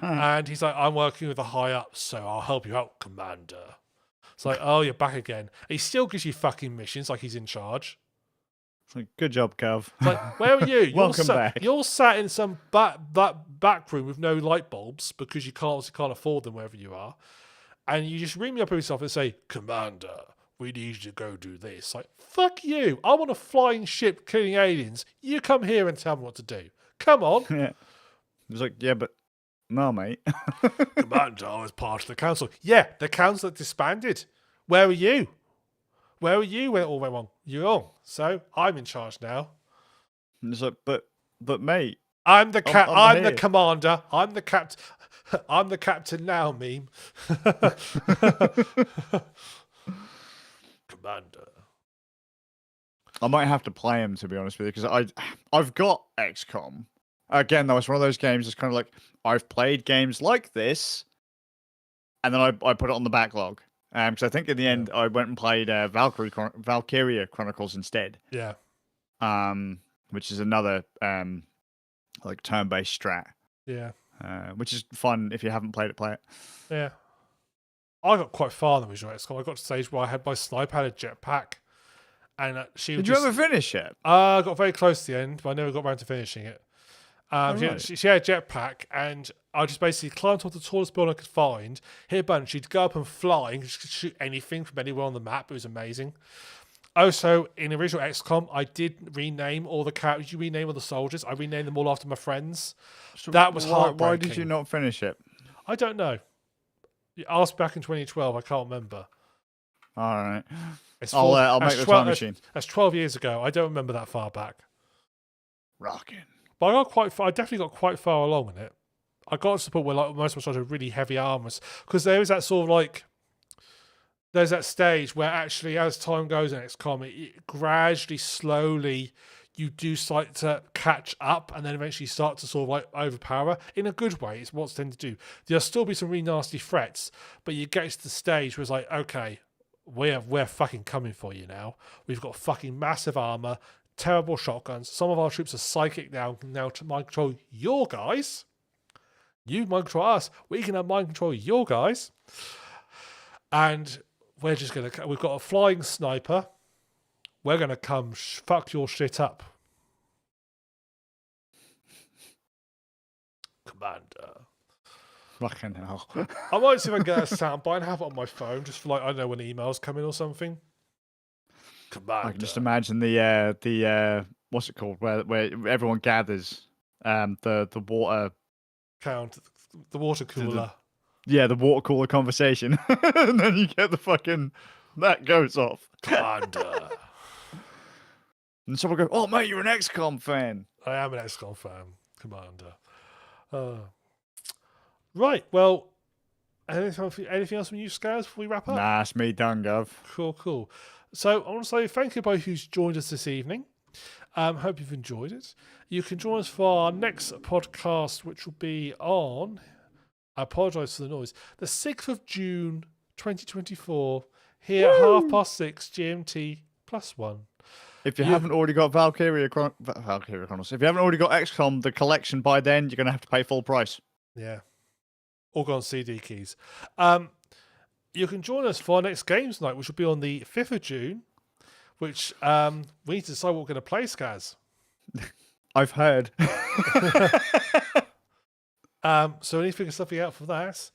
And he's like, I'm working with the high ups, so I'll help you out, Commander. It's like, oh, you're back again. He still gives you fucking missions like he's in charge. It's like, good job, Kev. It's like, where are you? Welcome back. You're sat in some back room with no light bulbs because you can't afford them wherever you are. And you just ring me up yourself and say, Commander, we need you to go do this. Like, fuck you. I'm on a flying ship killing aliens. You come here and tell me what to do. Come on. Yeah. It's like, yeah, but no, mate. Commander, I was part of the council. Yeah, the council that disbanded. Where are you? Where were you when it all went wrong? You're wrong. So I'm in charge now. And it's like, but mate. I'm the I'm the commander. I'm the captain. I'm the captain now, meme. Commander. I might have to play him, to be honest with you, because I've got XCOM. Again, though, it's one of those games that's kind of like, I've played games like this, and then I put it on the backlog. Because I think in the end, I went and played Valkyria Chronicles instead. Yeah. Which is another like turn-based strat. Yeah. Which is fun if you haven't played it, play it. Yeah. I got quite far in the original XCOM. I got to the stage where I had my sniper had a jetpack. And Did you ever finish it? I got very close to the end, but I never got around to finishing it. She had a jetpack, and I just basically climbed off the tallest building I could find, hit a button, she'd go up and fly, and just shoot anything from anywhere on the map. It was amazing. Also, in the original XCOM, I did rename all the characters. You rename all the soldiers. I renamed them all after my friends. So that was heartbreaking. Why did you not finish it? I don't know. You asked back in 2012. I can't remember. All right. I'll make the time machine. That's 12 years ago. I don't remember that far back. Rocking. But I got quite far. I definitely got quite far along in it. I got to the point where like most of my soldiers are really heavy armors, because there is that sort of like, there's that stage where actually as time goes in XCOM, it gradually, slowly, you do start to catch up, and then eventually start to sort of like overpower in a good way. It's what's tend to do. There'll still be some really nasty threats, but you get to the stage where it's like, okay, we're fucking coming for you now. We've got fucking massive armor, terrible shotguns. Some of our troops are psychic now to mind control your guys. You mind control us. We can mind control your guys. And we're just going to... We've got a flying sniper. We're going to come fuck your shit up. Commander. Fucking hell. I might see if I can get a soundbite and have it on my phone, just for like, I don't know, when emails come in or something. Commander. I can just imagine the what's it called, where everyone gathers, the water... Count the water cooler. The water cooler conversation. And then you get the fucking... That goes off. Commander. And someone goes, oh, mate, you're an XCOM fan. I am an XCOM fan, Commander. Right, well, anything else from you, Skazz, before we wrap up? Nah, it's me done, Gov. Cool. So I want to say thank you everybody who's joined us this evening. Hope you've enjoyed it. You can join us for our next podcast, which will be on, I apologise for the noise, the 6th of June 2024, here at 6:30 GMT +1. If you haven't already got Valkyria Chronicles, if you haven't already got XCOM, the collection by then, you're going to have to pay full price. Yeah. All gone CD keys. You can join us for our next games night, which will be on the 5th of June, which we need to decide what we're going to play, Skazz. I've heard. So we need to figure something out for that.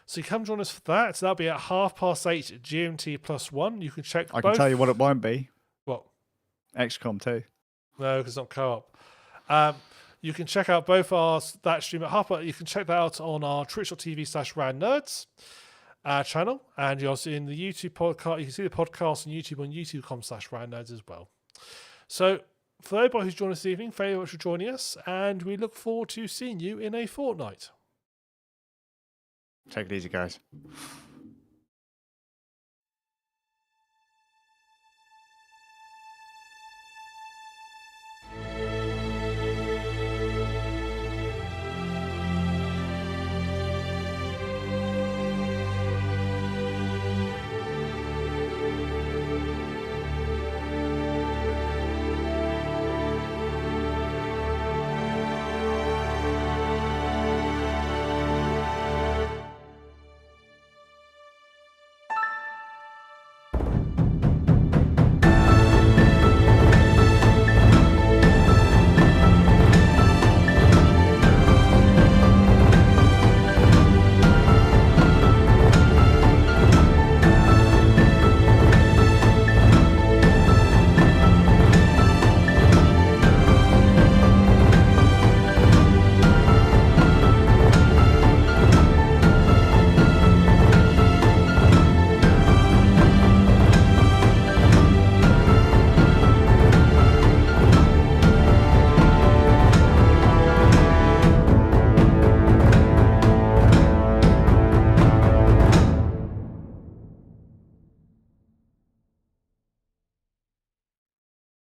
So you come join us for that. So that'll be at 8:30 GMT +1. You can check I both. can tell you what it won't be. What? XCOM 2. No, because it's not co-op. You can check out both that stream at half. You can check that out on our twitch.tv/randnerds channel, and you're also in the YouTube podcast. You can see the podcast on YouTube on youtube.com/randnerds as well. So for everybody who's joined us this evening, thank you very much for joining us, and we look forward to seeing you in a fortnight. Take it easy, guys.